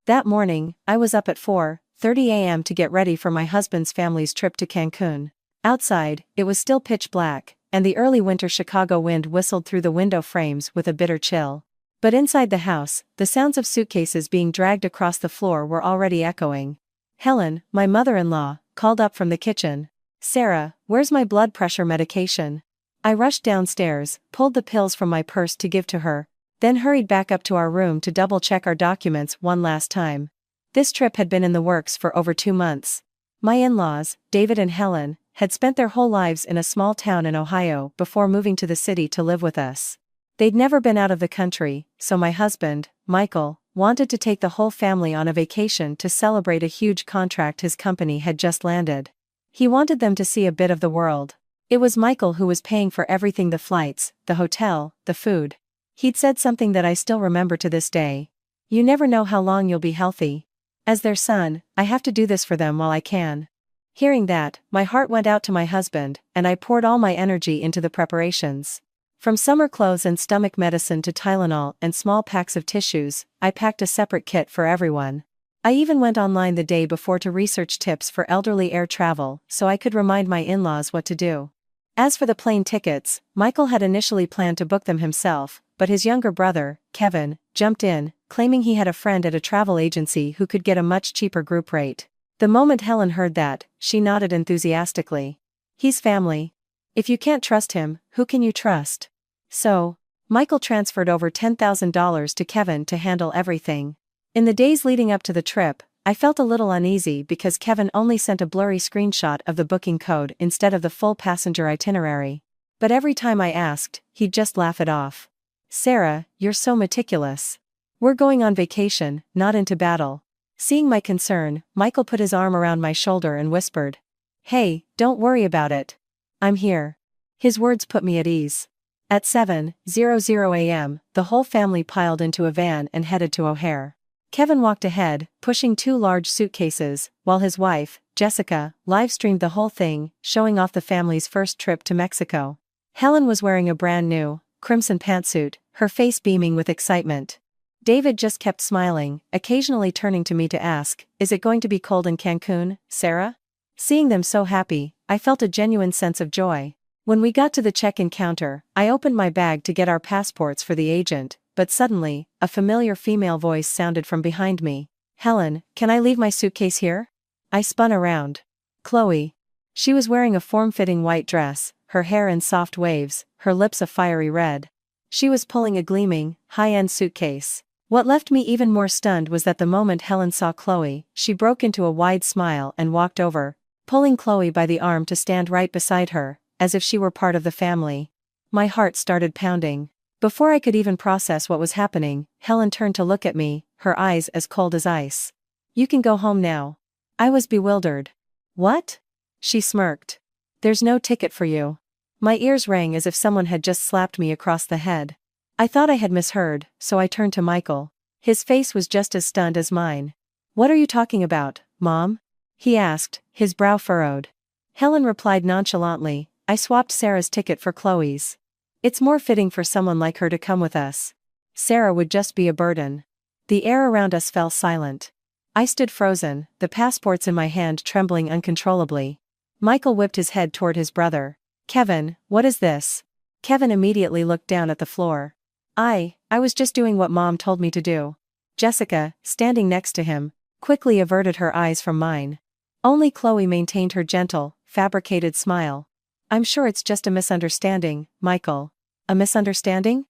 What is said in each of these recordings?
That morning, I was up at 4:30 a.m. to get ready for my husband's family's trip to Cancun. Outside, it was still pitch black, and the early winter Chicago wind whistled through the window frames with a bitter chill. But inside the house, the sounds of suitcases being dragged across the floor were already echoing. Helen, my mother-in-law, called up from the kitchen. "Sarah, where's my blood pressure medication?" I rushed downstairs, pulled the pills from my purse to give to her, then hurried back up to our room to double-check our documents one last time. This trip had been in the works for over 2 months. My in-laws, David and Helen, had spent their whole lives in a small town in Ohio before moving to the city to live with us. They'd never been out of the country, so my husband, Michael, wanted to take the whole family on a vacation to celebrate a huge contract his company had just landed. He wanted them to see a bit of the world. It was Michael who was paying for everything: the flights, the hotel, the food. He'd said something that I still remember to this day. "You never know how long you'll be healthy. As their son, I have to do this for them while I can." Hearing that, my heart went out to my husband, and I poured all my energy into the preparations. From summer clothes and stomach medicine to Tylenol and small packs of tissues, I packed a separate kit for everyone. I even went online the day before to research tips for elderly air travel so I could remind my in-laws what to do. As for the plane tickets, Michael had initially planned to book them himself, but his younger brother, Kevin, jumped in, claiming he had a friend at a travel agency who could get a much cheaper group rate. The moment Helen heard that, she nodded enthusiastically. "He's family. If you can't trust him, who can you trust?" So, Michael transferred over $10,000 to Kevin to handle everything. In the days leading up to the trip, I felt a little uneasy because Kevin only sent a blurry screenshot of the booking code instead of the full passenger itinerary. But every time I asked, he'd just laugh it off. "Sarah, you're so meticulous. We're going on vacation, not into battle." Seeing my concern, Michael put his arm around my shoulder and whispered, "Hey, don't worry about it. I'm here." His words put me at ease. At 7:00 a.m., the whole family piled into a van and headed to O'Hare. Kevin walked ahead, pushing 2 large suitcases, while his wife, Jessica, live-streamed the whole thing, showing off the family's first trip to Mexico. Helen was wearing a brand new, crimson pantsuit, her face beaming with excitement. David just kept smiling, occasionally turning to me to ask, "Is it going to be cold in Cancun, Sarah?" Seeing them so happy, I felt a genuine sense of joy. When we got to the check-in counter, I opened my bag to get our passports for the agent, but suddenly, a familiar female voice sounded from behind me. "Helen, can I leave my suitcase here?" I spun around. Chloe. She was wearing a form-fitting white dress, her hair in soft waves, her lips a fiery red. She was pulling a gleaming, high-end suitcase. What left me even more stunned was that the moment Helen saw Chloe, she broke into a wide smile and walked over, pulling Chloe by the arm to stand right beside her, as if she were part of the family. My heart started pounding. Before I could even process what was happening, Helen turned to look at me, her eyes as cold as ice. "You can go home now." I was bewildered. "What?" She smirked. "There's no ticket for you." My ears rang as if someone had just slapped me across the head. I thought I had misheard, so I turned to Michael. His face was just as stunned as mine. "What are you talking about, Mom?" he asked, his brow furrowed. Helen replied nonchalantly, "I swapped Sarah's ticket for Chloe's. It's more fitting for someone like her to come with us. Sarah would just be a burden." The air around us fell silent. I stood frozen, the passports in my hand trembling uncontrollably. Michael whipped his head toward his brother. "Kevin, what is this?" Kevin immediately looked down at the floor. I was just doing what Mom told me to do." Jessica, standing next to him, quickly averted her eyes from mine. Only Chloe maintained her gentle, fabricated smile. "I'm sure it's just a misunderstanding, Michael." "A misunderstanding?"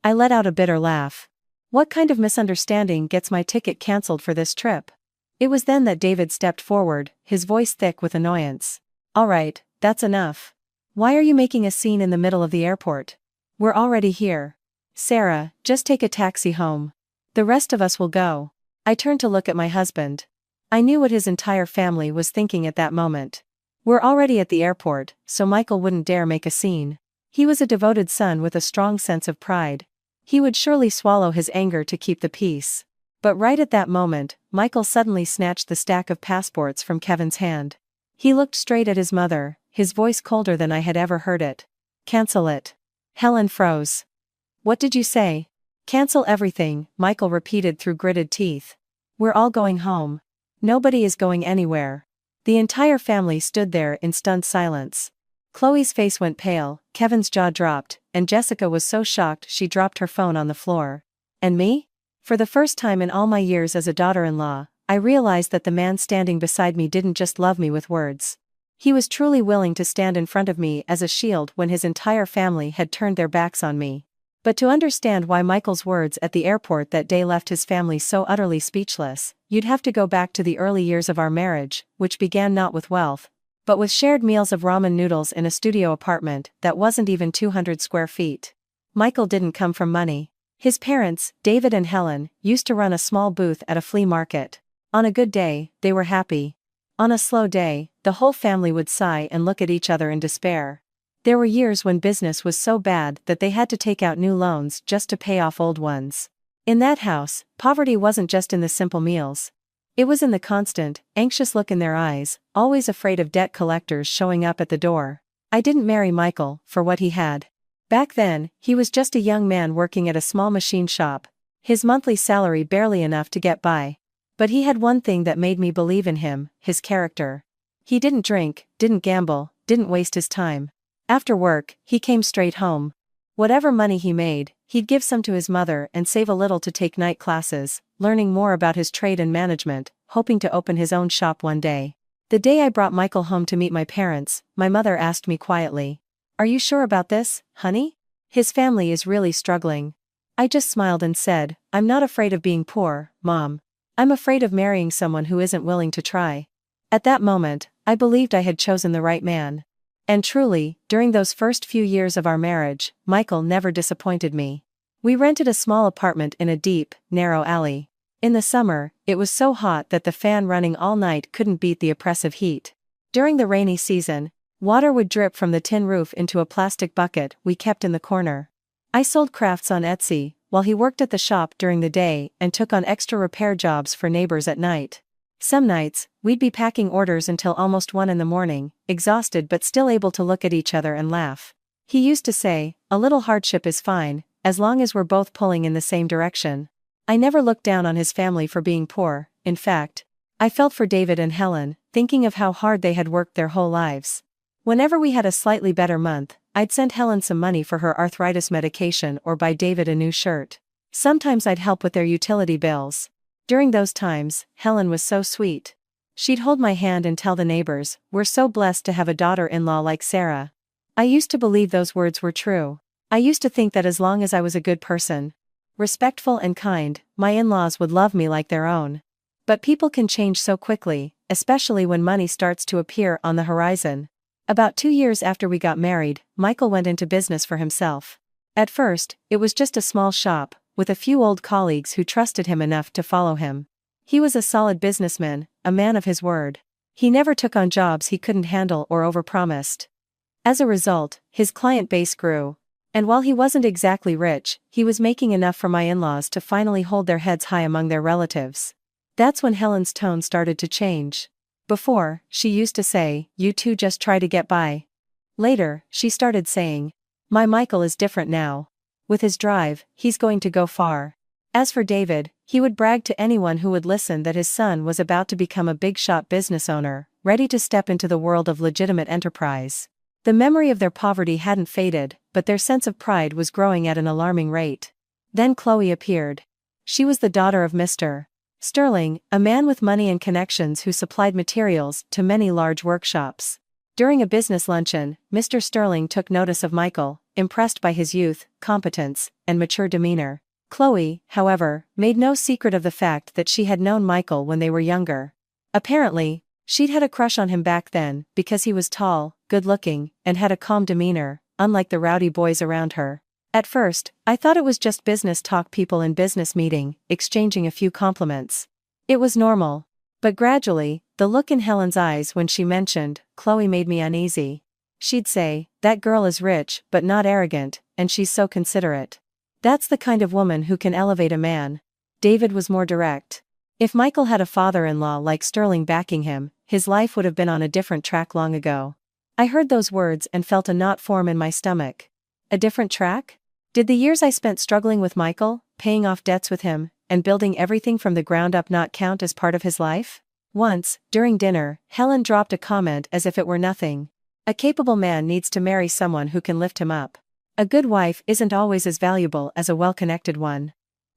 I let out a bitter laugh. "What kind of misunderstanding gets my ticket cancelled for this trip?" It was then that David stepped forward, his voice thick with annoyance. "All right, that's enough. Why are you making a scene in the middle of the airport? We're already here. Sarah, just take a taxi home. The rest of us will go." I turned to look at my husband. I knew what his entire family was thinking at that moment. We're already at the airport, so Michael wouldn't dare make a scene. He was a devoted son with a strong sense of pride. He would surely swallow his anger to keep the peace. But right at that moment, Michael suddenly snatched the stack of passports from Kevin's hand. He looked straight at his mother, his voice colder than I had ever heard it. "Cancel it." Helen froze. "What did you say?" "Cancel everything," Michael repeated through gritted teeth. We're all going home. Nobody is going anywhere. The entire family stood there in stunned silence. Chloe's face went pale, Kevin's jaw dropped, and Jessica was so shocked she dropped her phone on the floor. And me? For the first time in all my years as a daughter-in-law, I realized that the man standing beside me didn't just love me with words. He was truly willing to stand in front of me as a shield when his entire family had turned their backs on me. But to understand why Michael's words at the airport that day left his family so utterly speechless, you'd have to go back to the early years of our marriage, which began not with wealth, but with shared meals of ramen noodles in a studio apartment that wasn't even 200 square feet. Michael didn't come from money. His parents, David and Helen, used to run a small booth at a flea market. On a good day, they were happy. On a slow day, the whole family would sigh and look at each other in despair. There were years when business was so bad that they had to take out new loans just to pay off old ones. In that house, poverty wasn't just in the simple meals. It was in the constant, anxious look in their eyes, always afraid of debt collectors showing up at the door. I didn't marry Michael for what he had. Back then, he was just a young man working at a small machine shop, his monthly salary barely enough to get by. But he had one thing that made me believe in him, his character. He didn't drink, didn't gamble, didn't waste his time. After work, he came straight home. Whatever money he made, he'd give some to his mother and save a little to take night classes, learning more about his trade and management, hoping to open his own shop one day. The day I brought Michael home to meet my parents, my mother asked me quietly, "Are you sure about this, honey? His family is really struggling." I just smiled and said, "I'm not afraid of being poor, Mom. I'm afraid of marrying someone who isn't willing to try." At that moment, I believed I had chosen the right man. And truly, during those first few years of our marriage, Michael never disappointed me. We rented a small apartment in a deep, narrow alley. In the summer, it was so hot that the fan running all night couldn't beat the oppressive heat. During the rainy season, water would drip from the tin roof into a plastic bucket we kept in the corner. I sold crafts on Etsy, while he worked at the shop during the day and took on extra repair jobs for neighbors at night. Some nights, we'd be packing orders until almost 1 in the morning, exhausted but still able to look at each other and laugh. He used to say, "A little hardship is fine, as long as we're both pulling in the same direction." I never looked down on his family for being poor. In fact, I felt for David and Helen, thinking of how hard they had worked their whole lives. Whenever we had a slightly better month, I'd send Helen some money for her arthritis medication or buy David a new shirt. Sometimes I'd help with their utility bills. During those times, Helen was so sweet. She'd hold my hand and tell the neighbors, "We're so blessed to have a daughter-in-law like Sarah." I used to believe those words were true. I used to think that as long as I was a good person, respectful and kind, my in-laws would love me like their own. But people can change so quickly, especially when money starts to appear on the horizon. About 2 years after we got married, Michael went into business for himself. At first, it was just a small shop, with a few old colleagues who trusted him enough to follow him. He was a solid businessman, a man of his word. He never took on jobs he couldn't handle or overpromised. As a result, his client base grew. And while he wasn't exactly rich, he was making enough for my in-laws to finally hold their heads high among their relatives. That's when Helen's tone started to change. Before, she used to say, "You two just try to get by." Later, she started saying, "My Michael is different now. With his drive, he's going to go far." As for David, he would brag to anyone who would listen that his son was about to become a big-shot business owner, ready to step into the world of legitimate enterprise. The memory of their poverty hadn't faded, but their sense of pride was growing at an alarming rate. Then Chloe appeared. She was the daughter of Mr. Sterling, a man with money and connections who supplied materials to many large workshops. During a business luncheon, Mr. Sterling took notice of Michael, impressed by his youth, competence, and mature demeanor. Chloe, however, made no secret of the fact that she had known Michael when they were younger. Apparently, she'd had a crush on him back then, because he was tall, good-looking, and had a calm demeanor, unlike the rowdy boys around her. At first, I thought it was just business talk, people in business meeting, exchanging a few compliments. It was normal. But gradually, the look in Helen's eyes when she mentioned Chloe made me uneasy. She'd say, "That girl is rich but not arrogant, and she's so considerate. That's the kind of woman who can elevate a man." David was more direct. If Michael had a father-in-law like Sterling backing him, his life would have been on a different track long ago. I heard those words and felt a knot form in my stomach. A different track? Did the years I spent struggling with Michael, paying off debts with him, and building everything from the ground up not count as part of his life? Once, during dinner, Helen dropped a comment as if it were nothing. A capable man needs to marry someone who can lift him up. A good wife isn't always as valuable as a well-connected one.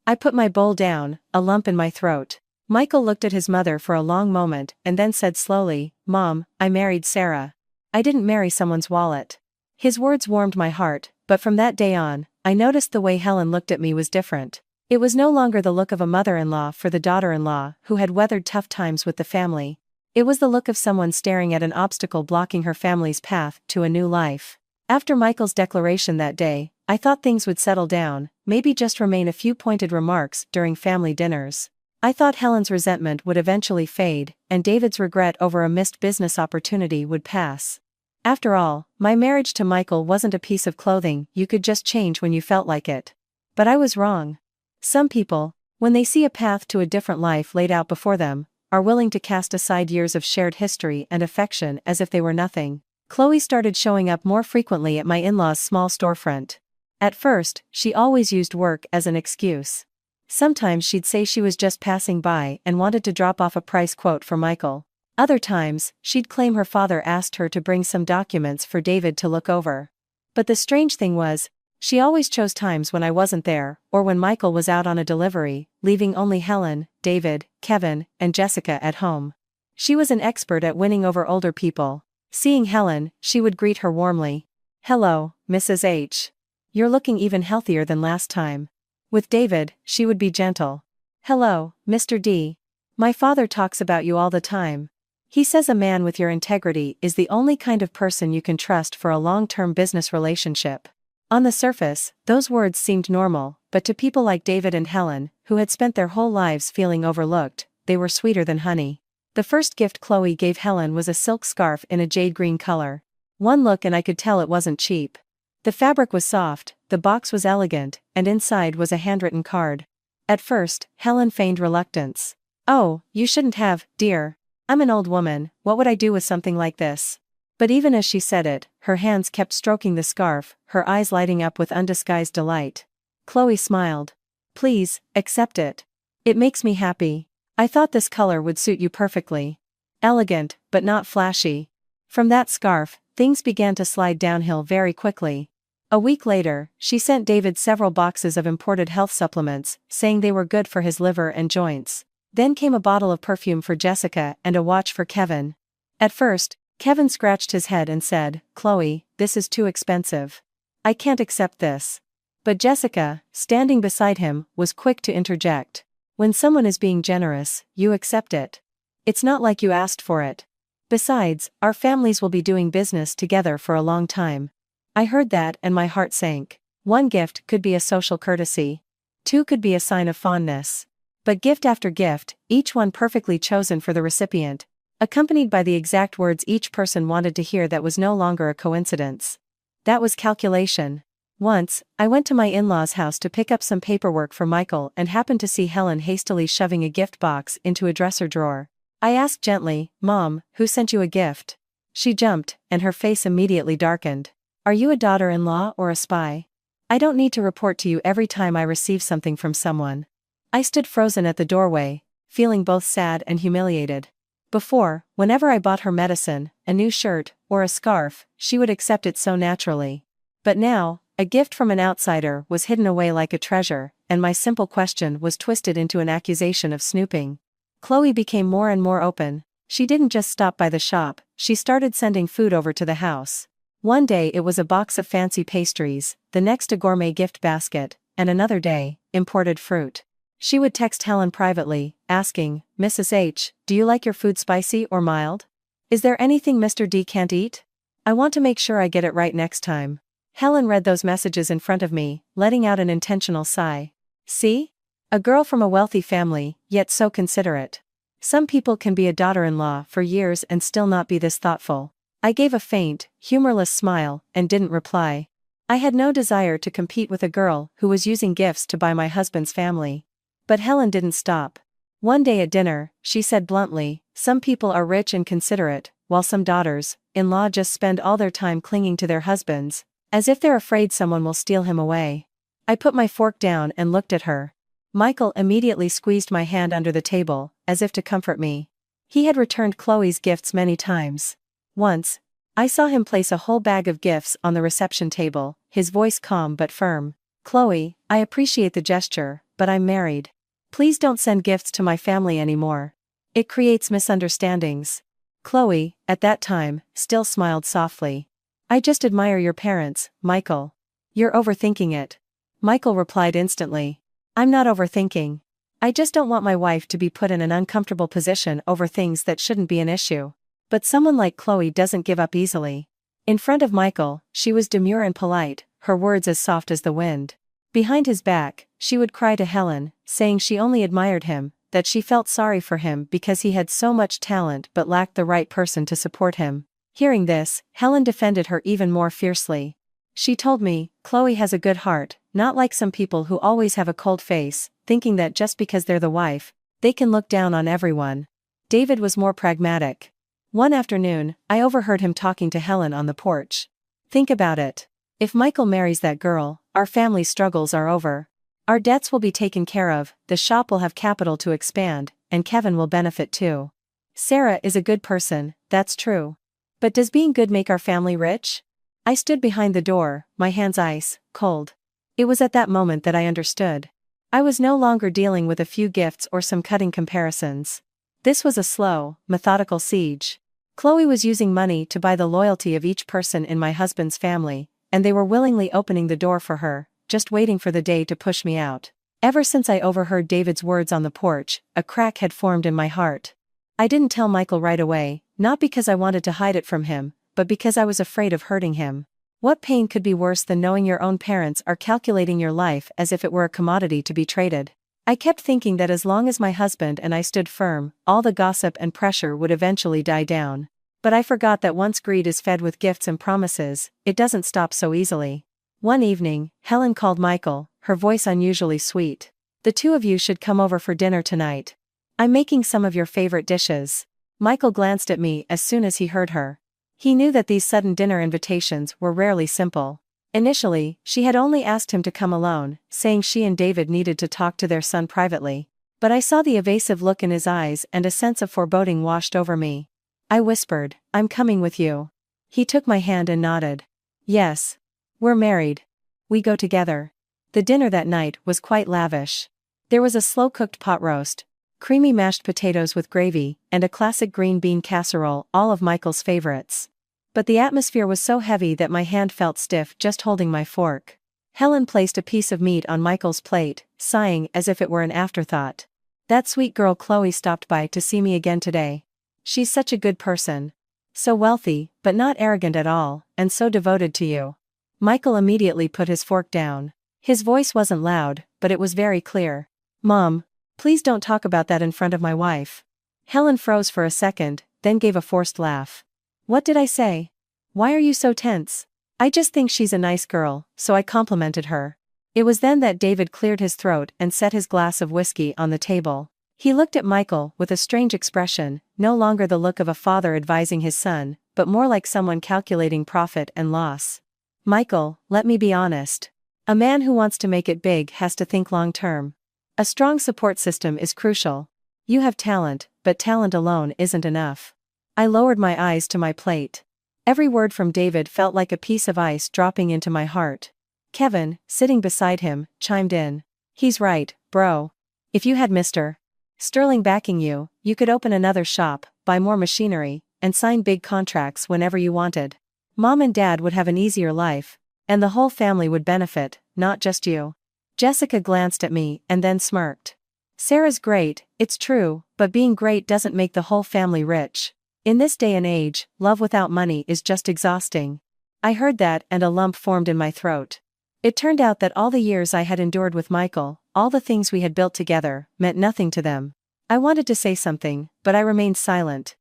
I put my bowl down, a lump in my throat. Michael looked at his mother for a long moment and then said slowly, "Mom, I married Sarah. I didn't marry someone's wallet." His words warmed my heart, but from that day on, I noticed the way Helen looked at me was different. It was no longer the look of a mother-in-law for the daughter-in-law who had weathered tough times with the family. It was the look of someone staring at an obstacle blocking her family's path to a new life. After Michael's declaration that day, I thought things would settle down, maybe just remain a few pointed remarks during family dinners. I thought Helen's resentment would eventually fade, and David's regret over a missed business opportunity would pass. After all, my marriage to Michael wasn't a piece of clothing you could just change when you felt like it. But I was wrong. Some people, when they see a path to a different life laid out before them, are willing to cast aside years of shared history and affection as if they were nothing. Chloe started showing up more frequently at my in-laws' small storefront. At first, she always used work as an excuse. Sometimes she'd say she was just passing by and wanted to drop off a price quote for Michael. Other times, she'd claim her father asked her to bring some documents for David to look over. But the strange thing was, she always chose times when I wasn't there, or when Michael was out on a delivery, leaving only Helen, David, Kevin, and Jessica at home. She was an expert at winning over older people. Seeing Helen, she would greet her warmly. "Hello, Mrs. H. You're looking even healthier than last time." With David, she would be gentle. "Hello, Mr. D. My father talks about you all the time. He says a man with your integrity is the only kind of person you can trust for a long-term business relationship." On the surface, those words seemed normal, but to people like David and Helen, who had spent their whole lives feeling overlooked, they were sweeter than honey. The first gift Chloe gave Helen was a silk scarf in a jade green color. One look and I could tell it wasn't cheap. The fabric was soft, the box was elegant, and inside was a handwritten card. At first, Helen feigned reluctance. "Oh, you shouldn't have, dear. I'm an old woman, what would I do with something like this?" But even as she said it, her hands kept stroking the scarf, her eyes lighting up with undisguised delight. Chloe smiled. "Please, accept it. It makes me happy. I thought this color would suit you perfectly. Elegant, but not flashy." From that scarf, things began to slide downhill very quickly. A week later, she sent David several boxes of imported health supplements, saying they were good for his liver and joints. Then came a bottle of perfume for Jessica and a watch for Kevin. At first, Kevin scratched his head and said, "Chloe, this is too expensive. I can't accept this." But Jessica, standing beside him, was quick to interject. "When someone is being generous, you accept it. It's not like you asked for it. Besides, our families will be doing business together for a long time." I heard that and my heart sank. One gift could be a social courtesy. Two could be a sign of fondness. But gift after gift, each one perfectly chosen for the recipient, accompanied by the exact words each person wanted to hear, that was no longer a coincidence. That was calculation. Once, I went to my in-laws' house to pick up some paperwork for Michael and happened to see Helen hastily shoving a gift box into a dresser drawer. I asked gently, "Mom, who sent you a gift?" She jumped, and her face immediately darkened. "Are you a daughter-in-law or a spy? I don't need to report to you every time I receive something from someone." I stood frozen at the doorway, feeling both sad and humiliated. Before, whenever I bought her medicine, a new shirt, or a scarf, she would accept it so naturally. But now, a gift from an outsider was hidden away like a treasure, and my simple question was twisted into an accusation of snooping. Chloe became more and more open. She didn't just stop by the shop, she started sending food over to the house. One day it was a box of fancy pastries, the next a gourmet gift basket, and another day, imported fruit. She would text Helen privately, asking, "Mrs. H, do you like your food spicy or mild? Is there anything Mr. D can't eat? I want to make sure I get it right next time." Helen read those messages in front of me, letting out an intentional sigh. See? A girl from a wealthy family, yet so considerate. Some people can be a daughter-in-law for years and still not be this thoughtful. I gave a faint, humorless smile, and didn't reply. I had no desire to compete with a girl who was using gifts to buy my husband's family. But Helen didn't stop. One day at dinner, she said bluntly, "Some people are rich and considerate, while some daughters-in-law just spend all their time clinging to their husbands, as if they're afraid someone will steal him away." I put my fork down and looked at her. Michael immediately squeezed my hand under the table, as if to comfort me. He had returned Chloe's gifts many times. Once, I saw him place a whole bag of gifts on the reception table, his voice calm but firm. Chloe, I appreciate the gesture, but I'm married. Please don't send gifts to my family anymore. It creates misunderstandings. Chloe, at that time, still smiled softly. I just admire your parents, Michael. You're overthinking it. Michael replied instantly. I'm not overthinking. I just don't want my wife to be put in an uncomfortable position over things that shouldn't be an issue. But someone like Chloe doesn't give up easily. In front of Michael, she was demure and polite, her words as soft as the wind. Behind his back, she would cry to Helen, saying she only admired him, that she felt sorry for him because he had so much talent but lacked the right person to support him. Hearing this, Helen defended her even more fiercely. She told me, Chloe has a good heart, not like some people who always have a cold face, thinking that just because they're the wife, they can look down on everyone. David was more pragmatic. One afternoon, I overheard him talking to Helen on the porch. Think about it. If Michael marries that girl, our family struggles are over. Our debts will be taken care of, the shop will have capital to expand, and Kevin will benefit too. Sarah is a good person, that's true. But does being good make our family rich? I stood behind the door, my hands ice cold. It was at that moment that I understood. I was no longer dealing with a few gifts or some cutting comparisons. This was a slow, methodical siege. Chloe was using money to buy the loyalty of each person in my husband's family, and they were willingly opening the door for her, just waiting for the day to push me out. Ever since I overheard David's words on the porch, a crack had formed in my heart. I didn't tell Michael right away, not because I wanted to hide it from him, but because I was afraid of hurting him. What pain could be worse than knowing your own parents are calculating your life as if it were a commodity to be traded? I kept thinking that as long as my husband and I stood firm, all the gossip and pressure would eventually die down. But I forgot that once greed is fed with gifts and promises, it doesn't stop so easily. One evening, Helen called Michael, her voice unusually sweet. The two of you should come over for dinner tonight. I'm making some of your favorite dishes. Michael glanced at me as soon as he heard her. He knew that these sudden dinner invitations were rarely simple. Initially, she had only asked him to come alone, saying she and David needed to talk to their son privately. But I saw the evasive look in his eyes and a sense of foreboding washed over me. I whispered, I'm coming with you. He took my hand and nodded. Yes. We're married. We go together. The dinner that night was quite lavish. There was a slow-cooked pot roast, creamy mashed potatoes with gravy, and a classic green bean casserole, all of Michael's favorites. But the atmosphere was so heavy that my hand felt stiff just holding my fork. Helen placed a piece of meat on Michael's plate, sighing as if it were an afterthought. That sweet girl Chloe stopped by to see me again today. She's such a good person. So wealthy, but not arrogant at all, and so devoted to you. Michael immediately put his fork down. His voice wasn't loud, but it was very clear. Mom, please don't talk about that in front of my wife. Helen froze for a second, then gave a forced laugh. What did I say? Why are you so tense? I just think she's a nice girl, so I complimented her. It was then that David cleared his throat and set his glass of whiskey on the table. He looked at Michael with a strange expression, no longer the look of a father advising his son, but more like someone calculating profit and loss. Michael, let me be honest. A man who wants to make it big has to think long-term. A strong support system is crucial. You have talent, but talent alone isn't enough. I lowered my eyes to my plate. Every word from David felt like a piece of ice dropping into my heart. Kevin, sitting beside him, chimed in. He's right, bro. If you had Mr. Sterling backing you, you could open another shop, buy more machinery, and sign big contracts whenever you wanted. Mom and Dad would have an easier life, and the whole family would benefit, not just you. Jessica glanced at me and then smirked. Sarah's great, it's true, but being great doesn't make the whole family rich. In this day and age, love without money is just exhausting. I heard that and a lump formed in my throat. It turned out that all the years I had endured with Michael, all the things we had built together, meant nothing to them. I wanted to say something, but I remained silent.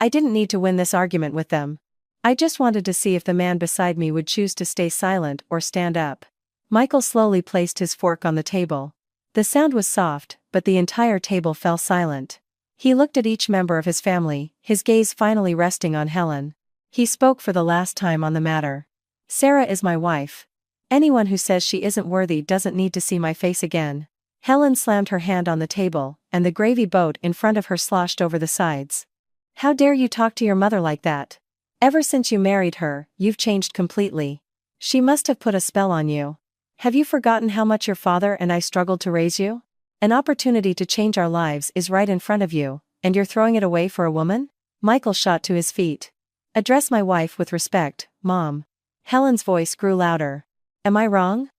I didn't need to win this argument with them. I just wanted to see if the man beside me would choose to stay silent or stand up. Michael slowly placed his fork on the table. The sound was soft, but the entire table fell silent. He looked at each member of his family, his gaze finally resting on Helen. He spoke for the last time on the matter. Sarah is my wife. Anyone who says she isn't worthy doesn't need to see my face again. Helen slammed her hand on the table, and the gravy boat in front of her sloshed over the sides. How dare you talk to your mother like that? Ever since you married her, you've changed completely. She must have put a spell on you. Have you forgotten how much your father and I struggled to raise you? An opportunity to change our lives is right in front of you, and you're throwing it away for a woman? Michael shot to his feet. Address my wife with respect, Mom. Helen's voice grew louder. Am I wrong?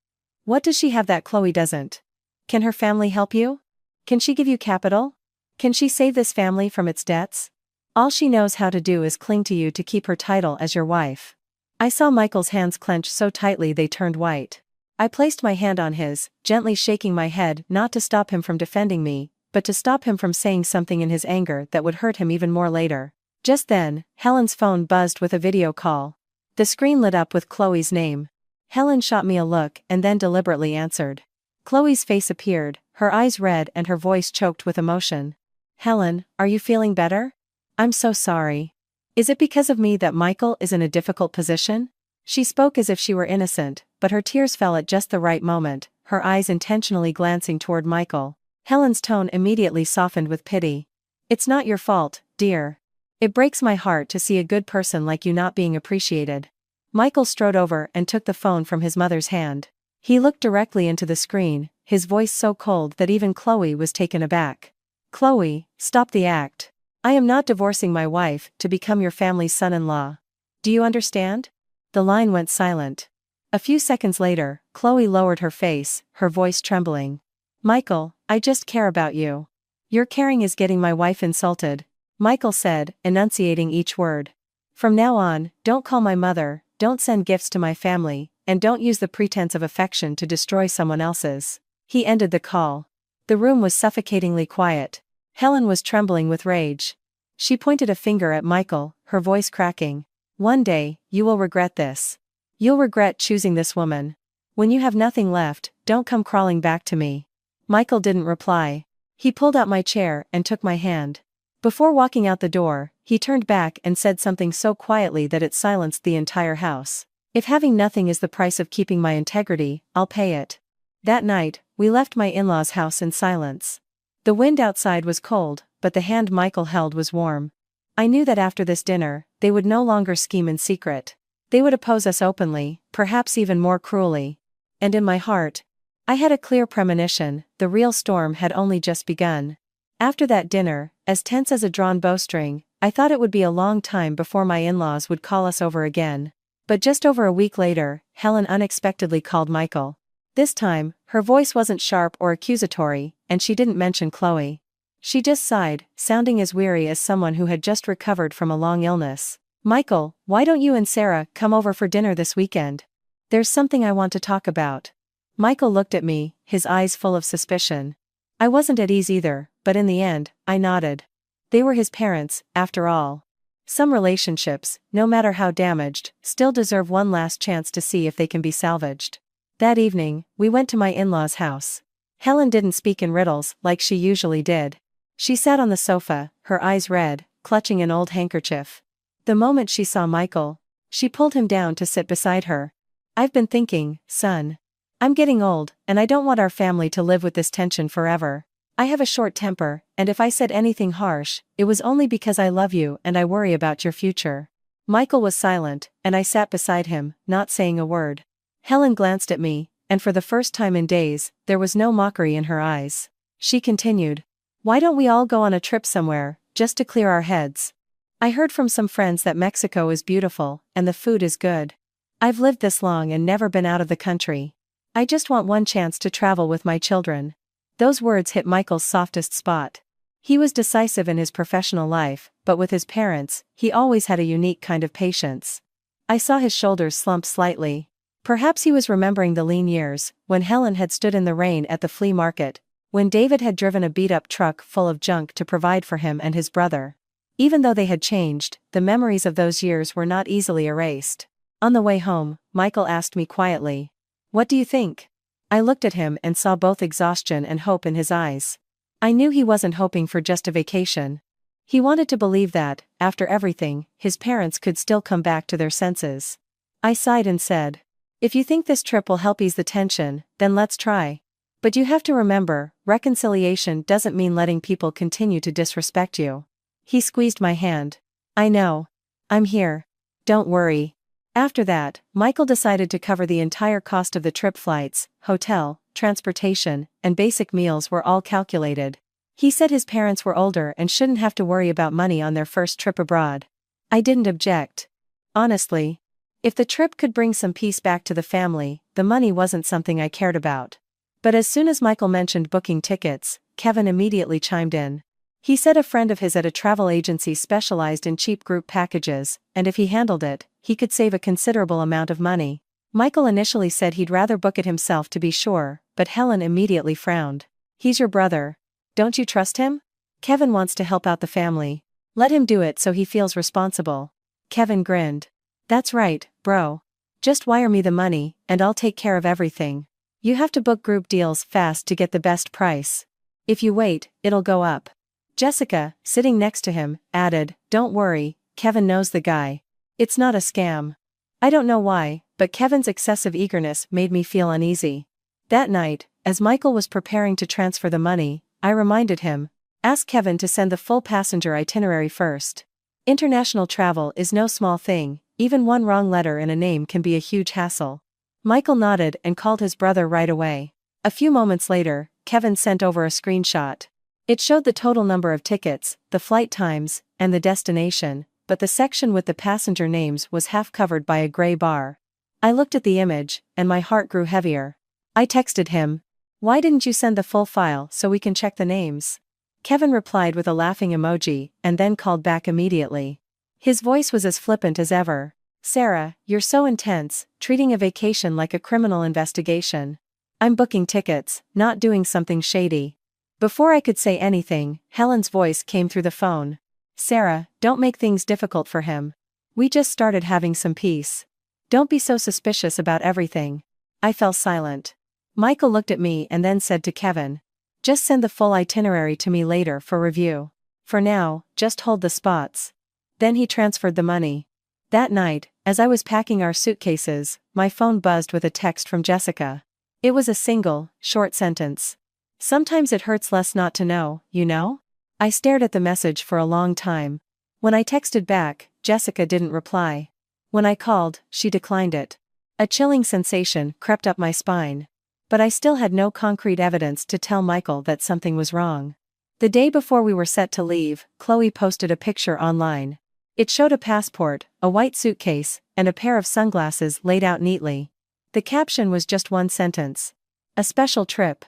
What does she have that Chloe doesn't? Can her family help you? Can she give you capital? Can she save this family from its debts? All she knows how to do is cling to you to keep her title as your wife. I saw Michael's hands clench so tightly they turned white. I placed my hand on his, gently shaking my head not to stop him from defending me, but to stop him from saying something in his anger that would hurt him even more later. Just then, Helen's phone buzzed with a video call. The screen lit up with Chloe's name. Helen shot me a look and then deliberately answered. Chloe's face appeared, her eyes red and her voice choked with emotion. Helen, are you feeling better? I'm so sorry. Is it because of me that Michael is in a difficult position? She spoke as if she were innocent, but her tears fell at just the right moment, her eyes intentionally glancing toward Michael. Helen's tone immediately softened with pity. It's not your fault, dear. It breaks my heart to see a good person like you not being appreciated. Michael strode over and took the phone from his mother's hand. He looked directly into the screen, his voice so cold that even Chloe was taken aback. Chloe, stop the act. I am not divorcing my wife to become your family's son-in-law. Do you understand? The line went silent. A few seconds later, Chloe lowered her face, her voice trembling. Michael, I just care about you. Your caring is getting my wife insulted, Michael said, enunciating each word. From now on, don't call my mother, don't send gifts to my family, and don't use the pretense of affection to destroy someone else's. He ended the call. The room was suffocatingly quiet. Helen was trembling with rage. She pointed a finger at Michael, her voice cracking. One day, you will regret this. You'll regret choosing this woman. When you have nothing left, don't come crawling back to me. Michael didn't reply. He pulled out my chair and took my hand. Before walking out the door, he turned back and said something so quietly that it silenced the entire house. If having nothing is the price of keeping my integrity, I'll pay it. That night, we left my in-laws' house in silence. The wind outside was cold, but the hand Michael held was warm. I knew that after this dinner, they would no longer scheme in secret. They would oppose us openly, perhaps even more cruelly. And in my heart, I had a clear premonition, the real storm had only just begun. After that dinner, as tense as a drawn bowstring, I thought it would be a long time before my in-laws would call us over again. But just over a week later, Helen unexpectedly called Michael. This time, her voice wasn't sharp or accusatory, and she didn't mention Chloe. She just sighed, sounding as weary as someone who had just recovered from a long illness. Michael, why don't you and Sarah come over for dinner this weekend? There's something I want to talk about. Michael looked at me, his eyes full of suspicion. I wasn't at ease either, but in the end, I nodded. They were his parents, after all. Some relationships, no matter how damaged, still deserve one last chance to see if they can be salvaged. That evening, we went to my in-laws' house. Helen didn't speak in riddles like she usually did. She sat on the sofa, her eyes red, clutching an old handkerchief. The moment she saw Michael, she pulled him down to sit beside her. I've been thinking, son. I'm getting old, and I don't want our family to live with this tension forever. I have a short temper, and if I said anything harsh, it was only because I love you and I worry about your future. Michael was silent, and I sat beside him, not saying a word. Helen glanced at me, and for the first time in days, there was no mockery in her eyes. She continued. Why don't we all go on a trip somewhere, just to clear our heads? I heard from some friends that Mexico is beautiful, and the food is good. I've lived this long and never been out of the country. I just want one chance to travel with my children. Those words hit Michael's softest spot. He was decisive in his professional life, but with his parents, he always had a unique kind of patience. I saw his shoulders slump slightly. Perhaps he was remembering the lean years, when Helen had stood in the rain at the flea market, when David had driven a beat-up truck full of junk to provide for him and his brother. Even though they had changed, the memories of those years were not easily erased. On the way home, Michael asked me quietly, "What do you think?" I looked at him and saw both exhaustion and hope in his eyes. I knew he wasn't hoping for just a vacation. He wanted to believe that, after everything, his parents could still come back to their senses. I sighed and said, "If you think this trip will help ease the tension, then let's try. But you have to remember, reconciliation doesn't mean letting people continue to disrespect you. He squeezed my hand. I know. I'm here. Don't worry. After that, Michael decided to cover the entire cost of the trip. Flights, hotel, transportation, and basic meals were all calculated. He said his parents were older and shouldn't have to worry about money on their first trip abroad. I didn't object. Honestly. If the trip could bring some peace back to the family, the money wasn't something I cared about. But as soon as Michael mentioned booking tickets, Kevin immediately chimed in. He said a friend of his at a travel agency specialized in cheap group packages, and if he handled it, he could save a considerable amount of money. Michael initially said he'd rather book it himself to be sure, but Helen immediately frowned. He's your brother. Don't you trust him? Kevin wants to help out the family. Let him do it so he feels responsible. Kevin grinned. That's right, bro. Just wire me the money, and I'll take care of everything. You have to book group deals fast to get the best price. If you wait, it'll go up. Jessica, sitting next to him, added, Don't worry, Kevin knows the guy. It's not a scam. I don't know why, but Kevin's excessive eagerness made me feel uneasy. That night, as Michael was preparing to transfer the money, I reminded him, ask Kevin to send the full passenger itinerary first. International travel is no small thing, even one wrong letter in a name can be a huge hassle. Michael nodded and called his brother right away. A few moments later, Kevin sent over a screenshot. It showed the total number of tickets, the flight times, and the destination, but the section with the passenger names was half covered by a gray bar. I looked at the image, and my heart grew heavier. I texted him. Why didn't you send the full file so we can check the names? Kevin replied with a laughing emoji, and then called back immediately. His voice was as flippant as ever. Sarah, you're so intense, treating a vacation like a criminal investigation. I'm booking tickets, not doing something shady. Before I could say anything, Helen's voice came through the phone. Sarah, don't make things difficult for him. We just started having some peace. Don't be so suspicious about everything. I fell silent. Michael looked at me and then said to Kevin, just send the full itinerary to me later for review. For now, just hold the spots. Then he transferred the money. That night, as I was packing our suitcases, my phone buzzed with a text from Jessica. It was a single, short sentence. Sometimes it hurts less not to know, you know? I stared at the message for a long time. When I texted back, Jessica didn't reply. When I called, she declined it. A chilling sensation crept up my spine. But I still had no concrete evidence to tell Michael that something was wrong. The day before we were set to leave, Chloe posted a picture online. It showed a passport, a white suitcase, and a pair of sunglasses laid out neatly. The caption was just one sentence. A special trip.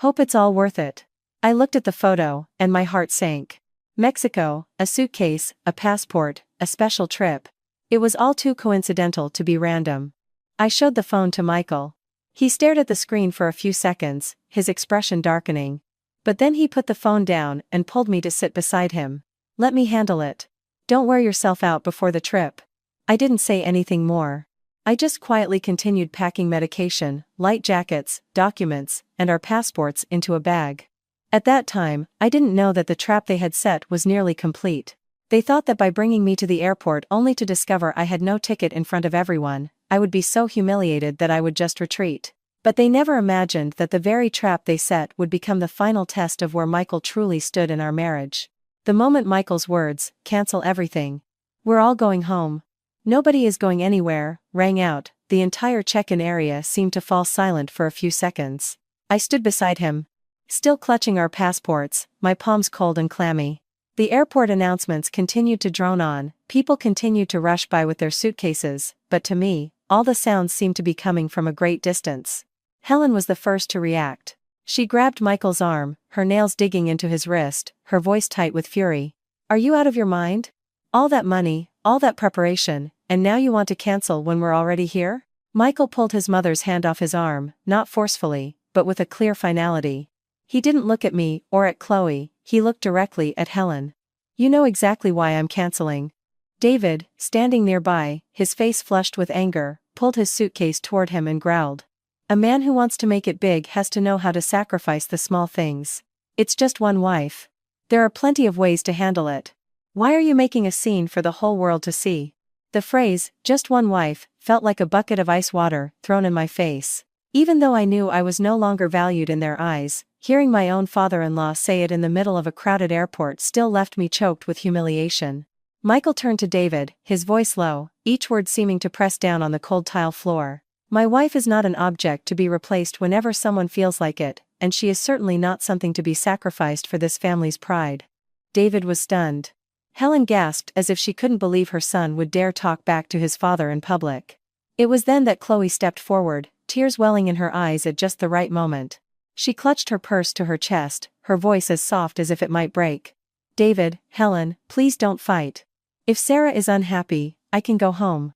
Hope it's all worth it. I looked at the photo, and my heart sank. Mexico, a suitcase, a passport, a special trip. It was all too coincidental to be random. I showed the phone to Michael. He stared at the screen for a few seconds, his expression darkening. But then he put the phone down and pulled me to sit beside him. Let me handle it. Don't wear yourself out before the trip. I didn't say anything more. I just quietly continued packing medication, light jackets, documents, and our passports into a bag. At that time, I didn't know that the trap they had set was nearly complete. They thought that by bringing me to the airport only to discover I had no ticket in front of everyone, I would be so humiliated that I would just retreat. But they never imagined that the very trap they set would become the final test of where Michael truly stood in our marriage. The moment Michael's words, cancel everything. We're all going home. Nobody is going anywhere, rang out, the entire check-in area seemed to fall silent for a few seconds. I stood beside him. Still clutching our passports, my palms cold and clammy. The airport announcements continued to drone on, people continued to rush by with their suitcases, but to me, all the sounds seemed to be coming from a great distance. Helen was the first to react. She grabbed Michael's arm, her nails digging into his wrist, her voice tight with fury. Are you out of your mind? All that money, all that preparation, and now you want to cancel when we're already here? Michael pulled his mother's hand off his arm, not forcefully, but with a clear finality. He didn't look at me or at Chloe, he looked directly at Helen. You know exactly why I'm canceling. David, standing nearby, his face flushed with anger, pulled his suitcase toward him and growled. A man who wants to make it big has to know how to sacrifice the small things. It's just one wife. There are plenty of ways to handle it. Why are you making a scene for the whole world to see? The phrase, just one wife, felt like a bucket of ice water thrown in my face. Even though I knew I was no longer valued in their eyes, hearing my own father-in-law say it in the middle of a crowded airport still left me choked with humiliation. Michael turned to David, his voice low, each word seeming to press down on the cold tile floor. My wife is not an object to be replaced whenever someone feels like it, and she is certainly not something to be sacrificed for this family's pride. David was stunned. Helen gasped as if she couldn't believe her son would dare talk back to his father in public. It was then that Chloe stepped forward, tears welling in her eyes at just the right moment. She clutched her purse to her chest, her voice as soft as if it might break. David, Helen, please don't fight. If Sarah is unhappy, I can go home.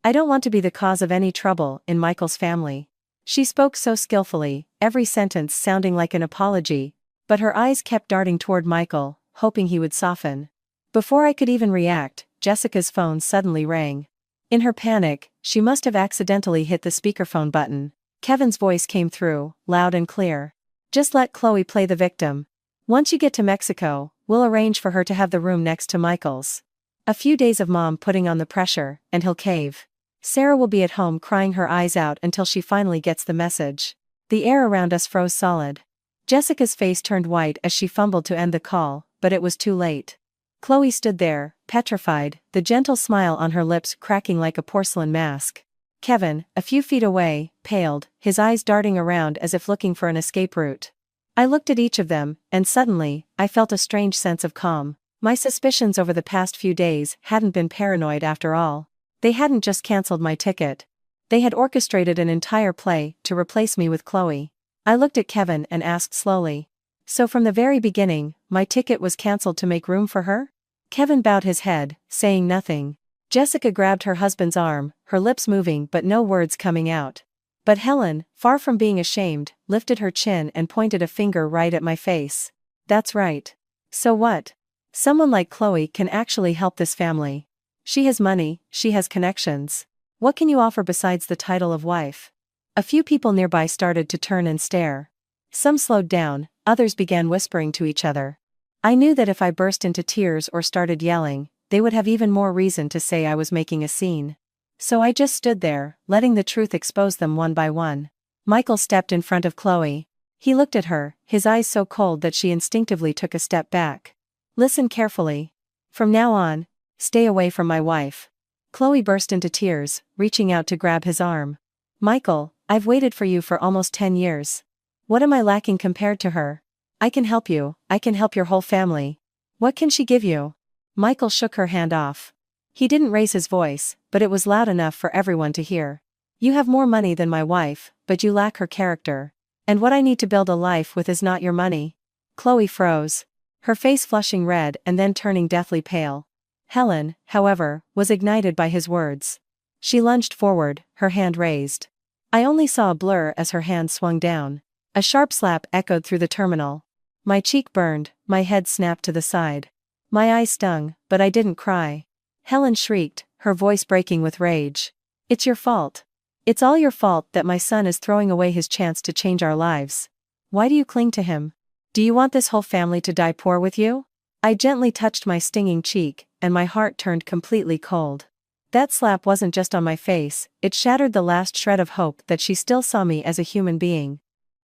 I don't want to be the cause of any trouble in Michael's family. She spoke so skillfully, every sentence sounding like an apology, but her eyes kept darting toward Michael, hoping he would soften. Before I could even react, Jessica's phone suddenly rang. In her panic, she must have accidentally hit the speakerphone button. Kevin's voice came through, loud and clear. Just let Chloe play the victim. Once you get to Mexico, we'll arrange for her to have the room next to Michael's. A few days of mom putting on the pressure, and he'll cave. Sarah will be at home crying her eyes out until she finally gets the message. The air around us froze solid. Jessica's face turned white as she fumbled to end the call, but it was too late. Chloe stood there, petrified, the gentle smile on her lips cracking like a porcelain mask. Kevin, a few feet away, paled, his eyes darting around as if looking for an escape route. I looked at each of them, and suddenly, I felt a strange sense of calm. My suspicions over the past few days hadn't been paranoid after all. They hadn't just cancelled my ticket. They had orchestrated an entire play to replace me with Chloe. I looked at Kevin and asked slowly. So from the very beginning, my ticket was cancelled to make room for her? Kevin bowed his head, saying nothing. Jessica grabbed her husband's arm, her lips moving but no words coming out. But Helen, far from being ashamed, lifted her chin and pointed a finger right at my face. That's right. So what? Someone like Chloe can actually help this family. She has money, she has connections. What can you offer besides the title of wife? A few people nearby started to turn and stare. Some slowed down, others began whispering to each other. I knew that if I burst into tears or started yelling, they would have even more reason to say I was making a scene. So I just stood there, letting the truth expose them one by one. Michael stepped in front of Chloe. He looked at her, his eyes so cold that she instinctively took a step back. Listen carefully. From now on, stay away from my wife. Chloe burst into tears, reaching out to grab his arm. Michael, I've waited for you for almost 10 years. What am I lacking compared to her? I can help you, I can help your whole family. What can she give you? Michael shook her hand off. He didn't raise his voice, but it was loud enough for everyone to hear. You have more money than my wife, but you lack her character. And what I need to build a life with is not your money. Chloe froze, her face flushing red and then turning deathly pale. Helen, however, was ignited by his words. She lunged forward, her hand raised. I only saw a blur as her hand swung down. A sharp slap echoed through the terminal. My cheek burned, my head snapped to the side. My eyes stung, but I didn't cry. Helen shrieked, her voice breaking with rage. It's your fault. It's all your fault that my son is throwing away his chance to change our lives. Why do you cling to him? Do you want this whole family to die poor with you? I gently touched my stinging cheek, and my heart turned completely cold. That slap wasn't just on my face, it shattered the last shred of hope that she still saw me as a human being.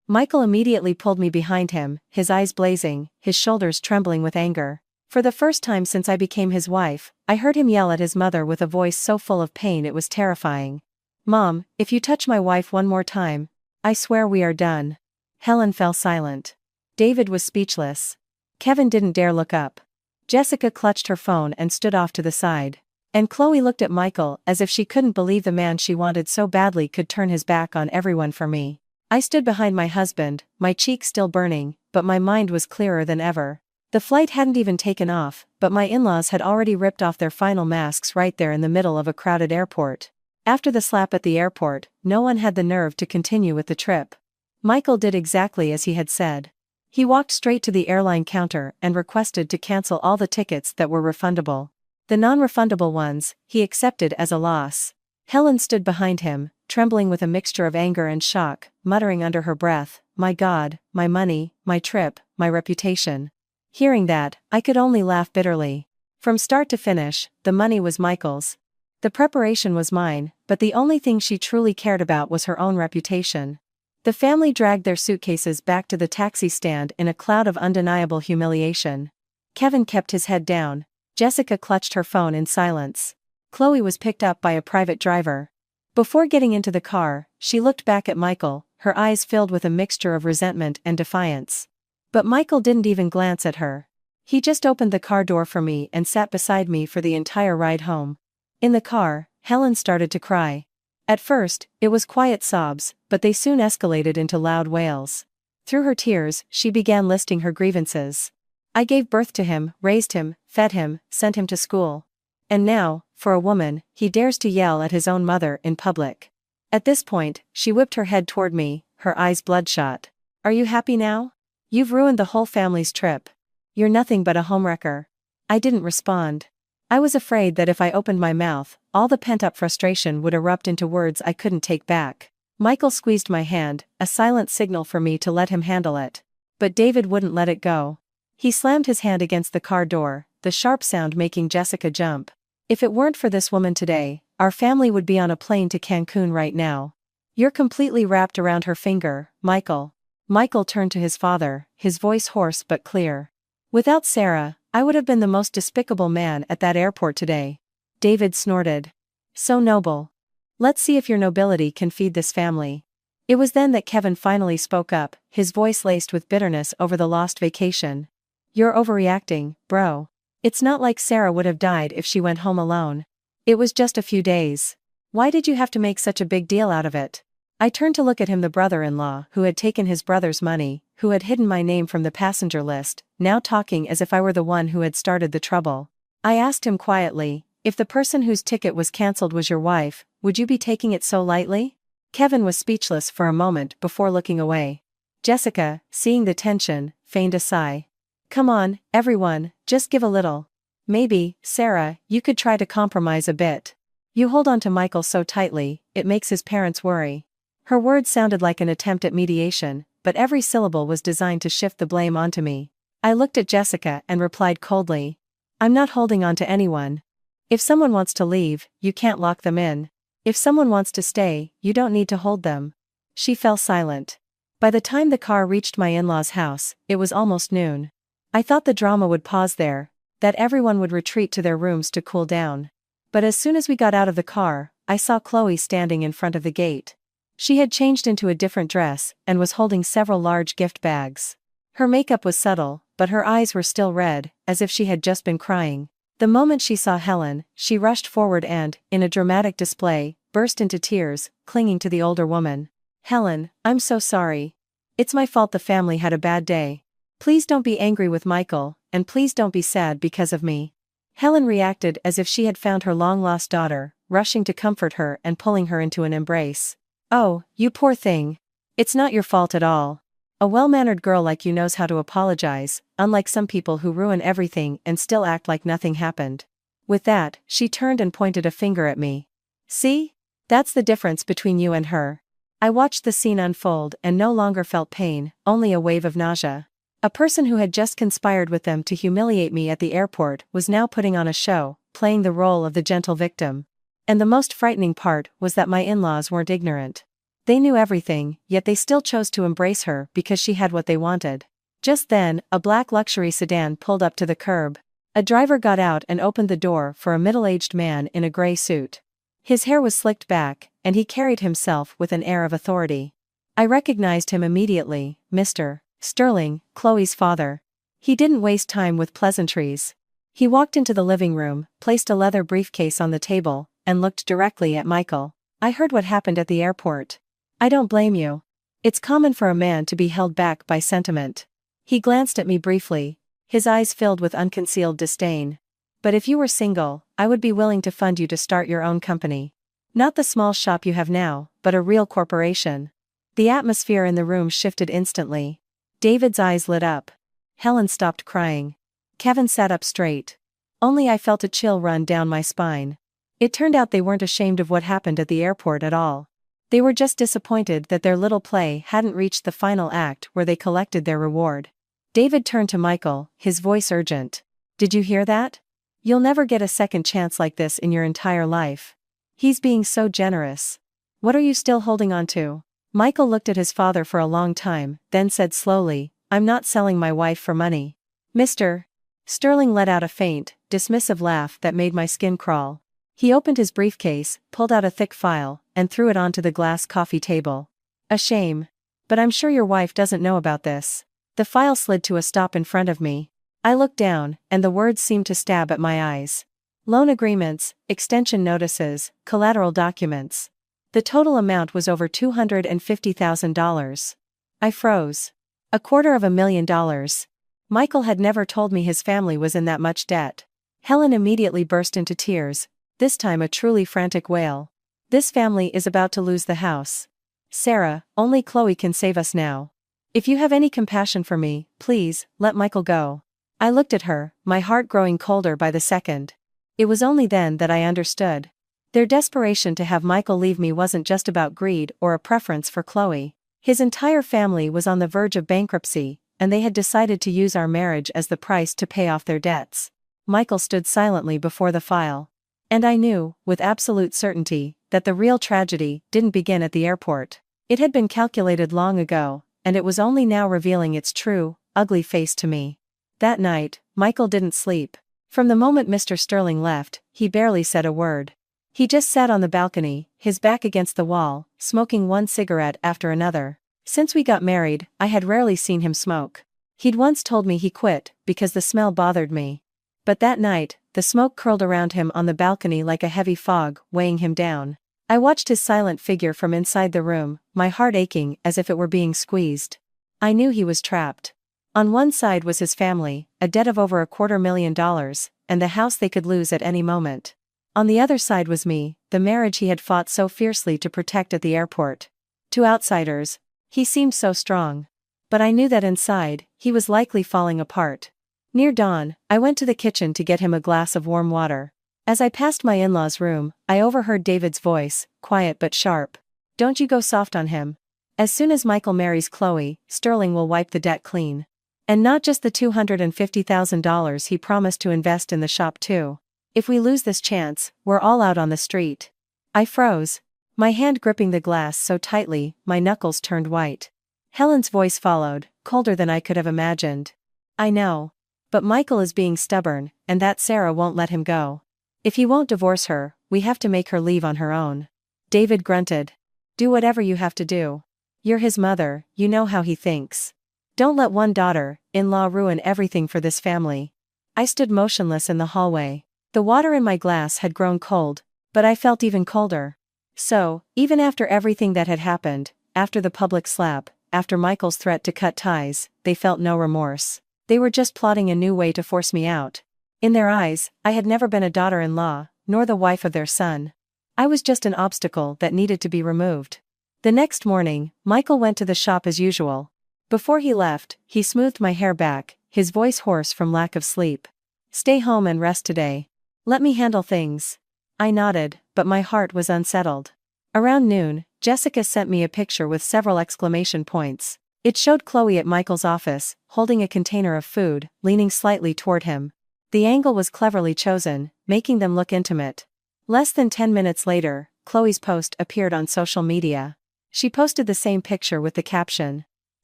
Michael immediately pulled me behind him, his eyes blazing, his shoulders trembling with anger. For the first time since I became his wife, I heard him yell at his mother with a voice so full of pain it was terrifying. Mom, if you touch my wife one more time, I swear we are done. Helen fell silent. David was speechless. Kevin didn't dare look up. Jessica clutched her phone and stood off to the side. And Chloe looked at Michael as if she couldn't believe the man she wanted so badly could turn his back on everyone for me. I stood behind my husband, my cheeks still burning, but my mind was clearer than ever. The flight hadn't even taken off, but my in-laws had already ripped off their final masks right there in the middle of a crowded airport. After the slap at the airport, no one had the nerve to continue with the trip. Michael did exactly as he had said. He walked straight to the airline counter and requested to cancel all the tickets that were refundable. The non-refundable ones, he accepted as a loss. Helen stood behind him, trembling with a mixture of anger and shock, muttering under her breath, "My God, my money, my trip, my reputation." Hearing that, I could only laugh bitterly. From start to finish, the money was Michael's. The preparation was mine, but the only thing she truly cared about was her own reputation. The family dragged their suitcases back to the taxi stand in a cloud of undeniable humiliation. Kevin kept his head down. Jessica clutched her phone in silence. Chloe was picked up by a private driver. Before getting into the car, she looked back at Michael, her eyes filled with a mixture of resentment and defiance. But Michael didn't even glance at her. He just opened the car door for me and sat beside me for the entire ride home. In the car, Helen started to cry. At first, it was quiet sobs, but they soon escalated into loud wails. Through her tears, she began listing her grievances. I gave birth to him, raised him, fed him, sent him to school. And now, for a woman, he dares to yell at his own mother in public. At this point, she whipped her head toward me, her eyes bloodshot. Are you happy now? You've ruined the whole family's trip. You're nothing but a homewrecker. I didn't respond. I was afraid that if I opened my mouth, all the pent-up frustration would erupt into words I couldn't take back. Michael squeezed my hand, a silent signal for me to let him handle it. But David wouldn't let it go. He slammed his hand against the car door, the sharp sound making Jessica jump. If it weren't for this woman today, our family would be on a plane to Cancun right now. You're completely wrapped around her finger, Michael. Michael turned to his father, his voice hoarse but clear. Without Sarah, I would have been the most despicable man at that airport today. David snorted. So noble. Let's see if your nobility can feed this family. It was then that Kevin finally spoke up, his voice laced with bitterness over the lost vacation. You're overreacting, bro. It's not like Sarah would have died if she went home alone. It was just a few days. Why did you have to make such a big deal out of it? I turned to look at him, the brother-in-law who had taken his brother's money, who had hidden my name from the passenger list, now talking as if I were the one who had started the trouble. I asked him quietly, if the person whose ticket was cancelled was your wife, would you be taking it so lightly? Kevin was speechless for a moment before looking away. Jessica, seeing the tension, feigned a sigh. Come on, everyone, just give a little. Maybe, Sarah, you could try to compromise a bit. You hold on to Michael so tightly, it makes his parents worry. Her words sounded like an attempt at mediation, but every syllable was designed to shift the blame onto me. I looked at Jessica and replied coldly. I'm not holding on to anyone. If someone wants to leave, you can't lock them in. If someone wants to stay, you don't need to hold them. She fell silent. By the time the car reached my in-laws' house, it was almost noon. I thought the drama would pause there, that everyone would retreat to their rooms to cool down. But as soon as we got out of the car, I saw Chloe standing in front of the gate. She had changed into a different dress, and was holding several large gift bags. Her makeup was subtle, but her eyes were still red, as if she had just been crying. The moment she saw Helen, she rushed forward and, in a dramatic display, burst into tears, clinging to the older woman. Helen, I'm so sorry. It's my fault the family had a bad day. Please don't be angry with Michael, and please don't be sad because of me. Helen reacted as if she had found her long-lost daughter, rushing to comfort her and pulling her into an embrace. Oh, you poor thing. It's not your fault at all. A well-mannered girl like you knows how to apologize, unlike some people who ruin everything and still act like nothing happened. With that, she turned and pointed a finger at me. See? That's the difference between you and her. I watched the scene unfold and no longer felt pain, only a wave of nausea. A person who had just conspired with them to humiliate me at the airport was now putting on a show, playing the role of the gentle victim. And the most frightening part was that my in-laws weren't ignorant. They knew everything, yet they still chose to embrace her because she had what they wanted. Just then, a black luxury sedan pulled up to the curb. A driver got out and opened the door for a middle-aged man in a gray suit. His hair was slicked back, and he carried himself with an air of authority. I recognized him immediately, Mr. Sterling, Chloe's father. He didn't waste time with pleasantries. He walked into the living room, placed a leather briefcase on the table, and looked directly at Michael. I heard what happened at the airport. I don't blame you. It's common for a man to be held back by sentiment. He glanced at me briefly, his eyes filled with unconcealed disdain. But if you were single, I would be willing to fund you to start your own company. Not the small shop you have now, but a real corporation. The atmosphere in the room shifted instantly. David's eyes lit up. Helen stopped crying. Kevin sat up straight. Only I felt a chill run down my spine. It turned out they weren't ashamed of what happened at the airport at all. They were just disappointed that their little play hadn't reached the final act where they collected their reward. David turned to Michael, his voice urgent. Did you hear that? You'll never get a second chance like this in your entire life. He's being so generous. What are you still holding on to? Michael looked at his father for a long time, then said slowly, "I'm not selling my wife for money. Mr. Sterling let out a faint, dismissive laugh that made my skin crawl. He opened his briefcase, pulled out a thick file, and threw it onto the glass coffee table. "A shame. But I'm sure your wife doesn't know about this." The file slid to a stop in front of me. I looked down, and the words seemed to stab at my eyes. Loan agreements, extension notices, collateral documents. The total amount was over $250,000. I froze. $250,000. Michael had never told me his family was in that much debt. Helen immediately burst into tears, this time a truly frantic wail. "This family is about to lose the house. Sarah, only Chloe can save us now. If you have any compassion for me, please, let Michael go." I looked at her, my heart growing colder by the second. It was only then that I understood. Their desperation to have Michael leave me wasn't just about greed or a preference for Chloe. His entire family was on the verge of bankruptcy, and they had decided to use our marriage as the price to pay off their debts. Michael stood silently before the file. And I knew, with absolute certainty, that the real tragedy didn't begin at the airport. It had been calculated long ago, and it was only now revealing its true, ugly face to me. That night, Michael didn't sleep. From the moment Mr. Sterling left, he barely said a word. He just sat on the balcony, his back against the wall, smoking one cigarette after another. Since we got married, I had rarely seen him smoke. He'd once told me he quit, because the smell bothered me. But that night, the smoke curled around him on the balcony like a heavy fog, weighing him down. I watched his silent figure from inside the room, my heart aching as if it were being squeezed. I knew he was trapped. On one side was his family, a debt of over $250,000, and the house they could lose at any moment. On the other side was me, the marriage he had fought so fiercely to protect at the airport. To outsiders, he seemed so strong. But I knew that inside, he was likely falling apart. Near dawn, I went to the kitchen to get him a glass of warm water. As I passed my in-laws' room, I overheard David's voice, quiet but sharp. "Don't you go soft on him. As soon as Michael marries Chloe, Sterling will wipe the debt clean. And not just the $250,000 he promised to invest in the shop too. If we lose this chance, we're all out on the street." I froze. My hand gripping the glass so tightly, my knuckles turned white. Helen's voice followed, colder than I could have imagined. "I know. But Michael is being stubborn, and that Sarah won't let him go. If he won't divorce her, we have to make her leave on her own." David grunted. "Do whatever you have to do. You're his mother, you know how he thinks. Don't let one daughter-in-law ruin everything for this family." I stood motionless in the hallway. The water in my glass had grown cold, but I felt even colder. So, even after everything that had happened, after the public slap, after Michael's threat to cut ties, they felt no remorse. They were just plotting a new way to force me out. In their eyes, I had never been a daughter-in-law, nor the wife of their son. I was just an obstacle that needed to be removed. The next morning, Michael went to the shop as usual. Before he left, he smoothed my hair back, his voice hoarse from lack of sleep. "Stay home and rest today. Let me handle things." I nodded, but my heart was unsettled. Around noon, Jessica sent me a picture with several exclamation points. It showed Chloe at Michael's office, holding a container of food, leaning slightly toward him. The angle was cleverly chosen, making them look intimate. Less than 10 minutes later, Chloe's post appeared on social media. She posted the same picture with the caption,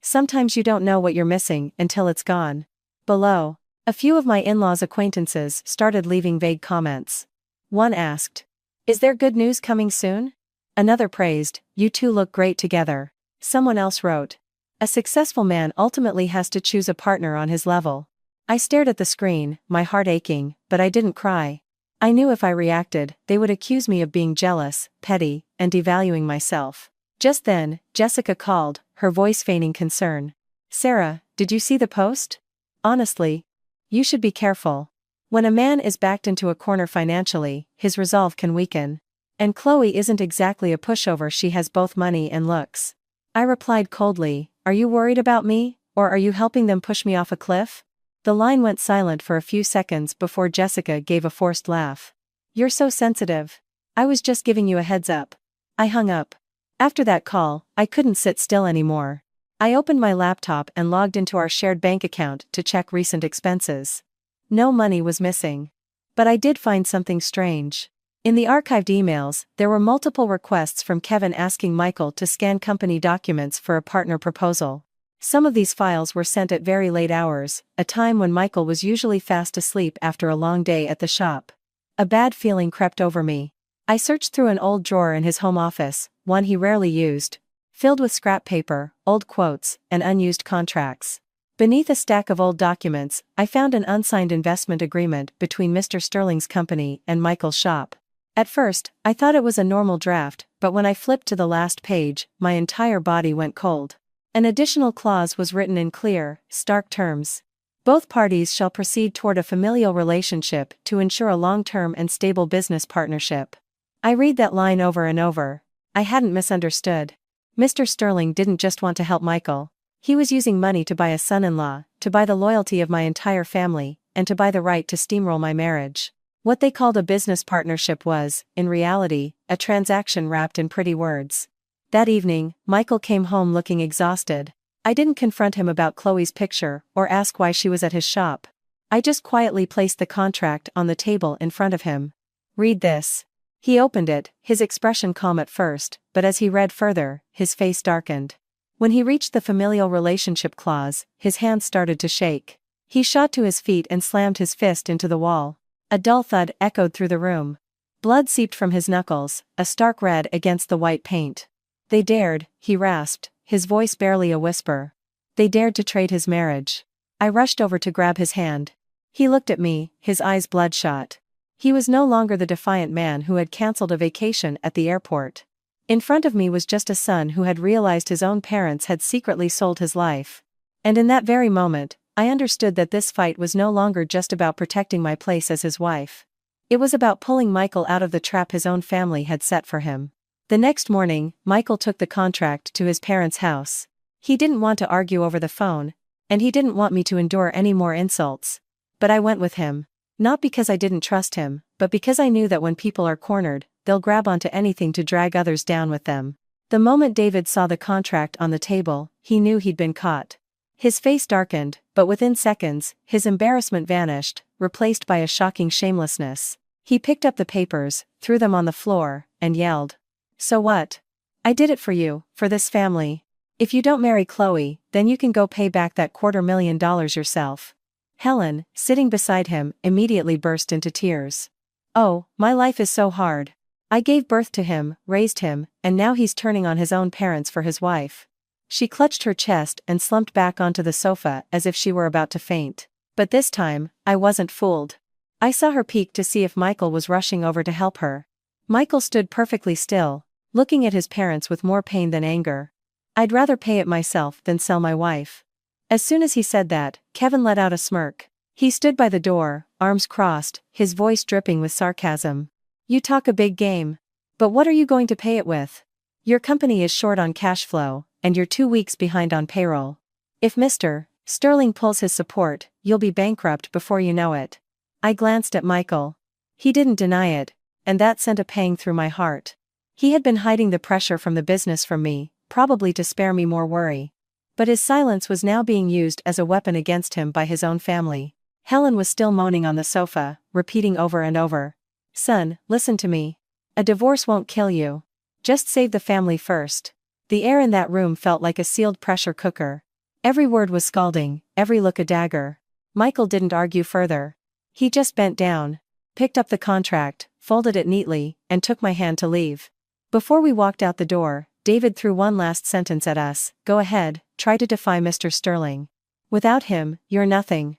"Sometimes you don't know what you're missing until it's gone." Below, a few of my in-laws' acquaintances started leaving vague comments. One asked, "Is there good news coming soon?" Another praised, "You two look great together." Someone else wrote, "A successful man ultimately has to choose a partner on his level." I stared at the screen, my heart aching, but I didn't cry. I knew if I reacted, they would accuse me of being jealous, petty, and devaluing myself. Just then, Jessica called, her voice feigning concern. "Sarah, did you see the post? Honestly, you should be careful. When a man is backed into a corner financially, his resolve can weaken. And Chloe isn't exactly a pushover, she has both money and looks." I replied coldly, "Are you worried about me, or are you helping them push me off a cliff?" The line went silent for a few seconds before Jessica gave a forced laugh. "You're so sensitive. I was just giving you a heads up." I hung up. After that call, I couldn't sit still anymore. I opened my laptop and logged into our shared bank account to check recent expenses. No money was missing. But I did find something strange. In the archived emails, there were multiple requests from Kevin asking Michael to scan company documents for a partner proposal. Some of these files were sent at very late hours, a time when Michael was usually fast asleep after a long day at the shop. A bad feeling crept over me. I searched through an old drawer in his home office, one he rarely used, filled with scrap paper, old quotes, and unused contracts. Beneath a stack of old documents, I found an unsigned investment agreement between Mr. Sterling's company and Michael's shop. At first, I thought it was a normal draft, but when I flipped to the last page, my entire body went cold. An additional clause was written in clear, stark terms. Both parties shall proceed toward a familial relationship to ensure a long-term and stable business partnership. I read that line over and over. I hadn't misunderstood. Mr. Sterling didn't just want to help Michael. He was using money to buy a son-in-law, to buy the loyalty of my entire family, and to buy the right to steamroll my marriage. What they called a business partnership was, in reality, a transaction wrapped in pretty words. That evening, Michael came home looking exhausted. I didn't confront him about Chloe's picture, or ask why she was at his shop. I just quietly placed the contract on the table in front of him. "Read this." He opened it, his expression calm at first, but as he read further, his face darkened. When he reached the familial relationship clause, his hands started to shake. He shot to his feet and slammed his fist into the wall. A dull thud echoed through the room. Blood seeped from his knuckles, a stark red against the white paint. "They dared," he rasped, his voice barely a whisper. "They dared to trade his marriage." I rushed over to grab his hand. He looked at me, his eyes bloodshot. He was no longer the defiant man who had cancelled a vacation at the airport. In front of me was just a son who had realized his own parents had secretly sold his life. And in that very moment, I understood that this fight was no longer just about protecting my place as his wife. It was about pulling Michael out of the trap his own family had set for him. The next morning, Michael took the contract to his parents' house. He didn't want to argue over the phone, and he didn't want me to endure any more insults. But I went with him. Not because I didn't trust him, but because I knew that when people are cornered, they'll grab onto anything to drag others down with them. The moment David saw the contract on the table, he knew he'd been caught. His face darkened, but within seconds, his embarrassment vanished, replaced by a shocking shamelessness. He picked up the papers, threw them on the floor, and yelled, "So what? I did it for you, for this family. If you don't marry Chloe, then you can go pay back that $250,000 yourself." Helen, sitting beside him, immediately burst into tears. "Oh, my life is so hard. I gave birth to him, raised him, and now he's turning on his own parents for his wife." She clutched her chest and slumped back onto the sofa as if she were about to faint. But this time, I wasn't fooled. I saw her peek to see if Michael was rushing over to help her. Michael stood perfectly still, looking at his parents with more pain than anger. "I'd rather pay it myself than sell my wife." As soon as he said that, Kevin let out a smirk. He stood by the door, arms crossed, his voice dripping with sarcasm. "You talk a big game. But what are you going to pay it with? Your company is short on cash flow, and you're 2 weeks behind on payroll. If Mr. Sterling pulls his support, you'll be bankrupt before you know it." I glanced at Michael. He didn't deny it, and that sent a pang through my heart. He had been hiding the pressure from the business from me, probably to spare me more worry. But his silence was now being used as a weapon against him by his own family. Helen was still moaning on the sofa, repeating over and over, "Son, listen to me. A divorce won't kill you. Just save the family first." The air in that room felt like a sealed pressure cooker. Every word was scalding, every look a dagger. Michael didn't argue further. He just bent down, picked up the contract, folded it neatly, and took my hand to leave. Before we walked out the door, David threw one last sentence at us: "Go ahead, try to defy Mr. Sterling. Without him, you're nothing."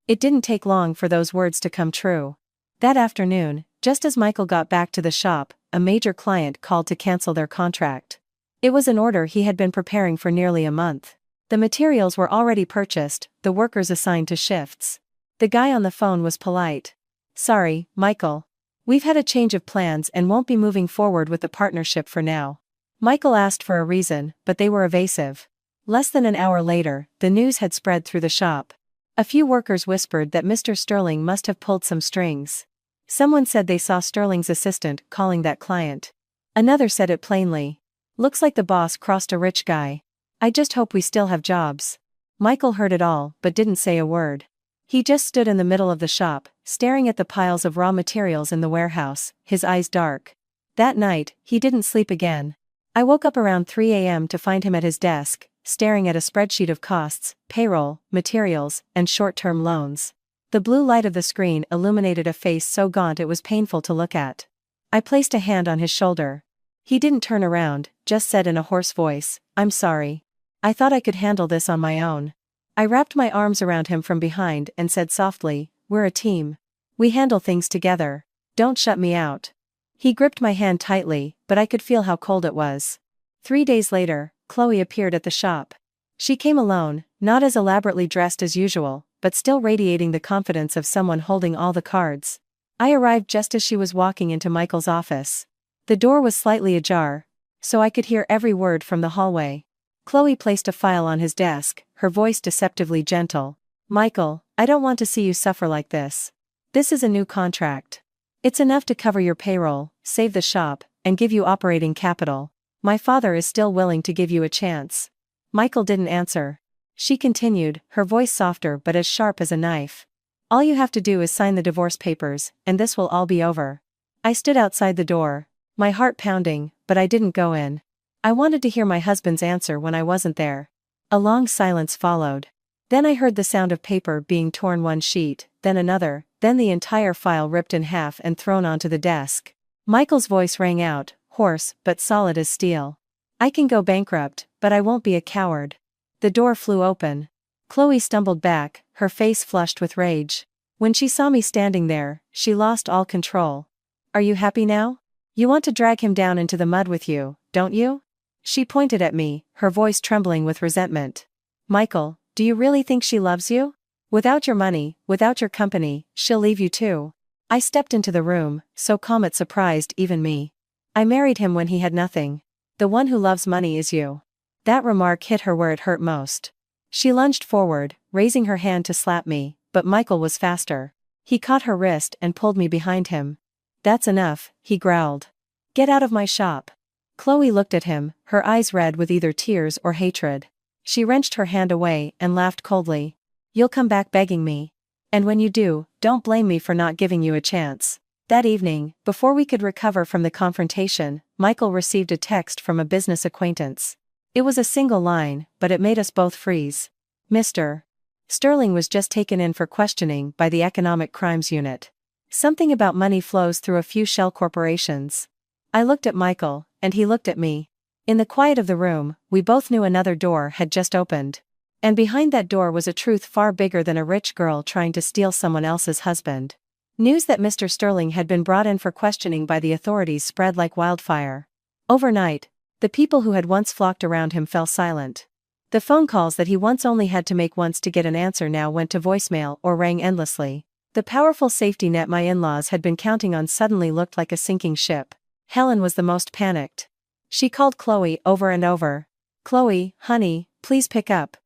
It didn't take long for those words to come true. That afternoon, just as Michael got back to the shop, a major client called to cancel their contract. It was an order he had been preparing for nearly a month. The materials were already purchased, the workers assigned to shifts. The guy on the phone was polite. "Sorry, Michael. We've had a change of plans and won't be moving forward with the partnership for now." Michael asked for a reason, but they were evasive. Less than an hour later, the news had spread through the shop. A few workers whispered that Mr. Sterling must have pulled some strings. Someone said they saw Sterling's assistant calling that client. Another said it plainly. "Looks like the boss crossed a rich guy. I just hope we still have jobs." Michael heard it all, but didn't say a word. He just stood in the middle of the shop, staring at the piles of raw materials in the warehouse, his eyes dark. That night, he didn't sleep again. I woke up around 3 a.m. to find him at his desk, staring at a spreadsheet of costs, payroll, materials, and short-term loans. The blue light of the screen illuminated a face so gaunt it was painful to look at. I placed a hand on his shoulder. He didn't turn around, just said in a hoarse voice, "I'm sorry. I thought I could handle this on my own." I wrapped my arms around him from behind and said softly, "We're a team. We handle things together. Don't shut me out." He gripped my hand tightly, but I could feel how cold it was. 3 days later, Chloe appeared at the shop. She came alone, not as elaborately dressed as usual, but still radiating the confidence of someone holding all the cards. I arrived just as she was walking into Michael's office. The door was slightly ajar, so I could hear every word from the hallway. Chloe placed a file on his desk, her voice deceptively gentle. "Michael, I don't want to see you suffer like this. This is a new contract. It's enough to cover your payroll, save the shop, and give you operating capital. My father is still willing to give you a chance." Michael didn't answer. She continued, her voice softer but as sharp as a knife. "All you have to do is sign the divorce papers, and this will all be over." I stood outside the door, my heart pounding, but I didn't go in. I wanted to hear my husband's answer when I wasn't there. A long silence followed. Then I heard the sound of paper being torn one sheet, then another, then the entire file ripped in half and thrown onto the desk. Michael's voice rang out, hoarse but solid as steel. "I can go bankrupt, but I won't be a coward." The door flew open. Chloe stumbled back, her face flushed with rage. When she saw me standing there, she lost all control. "Are you happy now? You want to drag him down into the mud with you, don't you?" She pointed at me, her voice trembling with resentment. "Michael, do you really think she loves you? Without your money, without your company, she'll leave you too." I stepped into the room, so calm it surprised even me. "I married him when he had nothing. The one who loves money is you." That remark hit her where it hurt most. She lunged forward, raising her hand to slap me, but Michael was faster. He caught her wrist and pulled me behind him. "That's enough," he growled. "Get out of my shop." Chloe looked at him, her eyes red with either tears or hatred. She wrenched her hand away and laughed coldly. "You'll come back begging me. And when you do, don't blame me for not giving you a chance." That evening, before we could recover from the confrontation, Michael received a text from a business acquaintance. It was a single line, but it made us both freeze. "Mr. Sterling was just taken in for questioning by the Economic Crimes Unit. Something about money flows through a few shell corporations." I looked at Michael, and he looked at me. In the quiet of the room, we both knew another door had just opened. And behind that door was a truth far bigger than a rich girl trying to steal someone else's husband. News that Mr. Sterling had been brought in for questioning by the authorities spread like wildfire. Overnight, the people who had once flocked around him fell silent. The phone calls that he once only had to make once to get an answer now went to voicemail or rang endlessly. The powerful safety net my in-laws had been counting on suddenly looked like a sinking ship. Helen was the most panicked. She called Chloe over and over. "Chloe, honey, please pick up.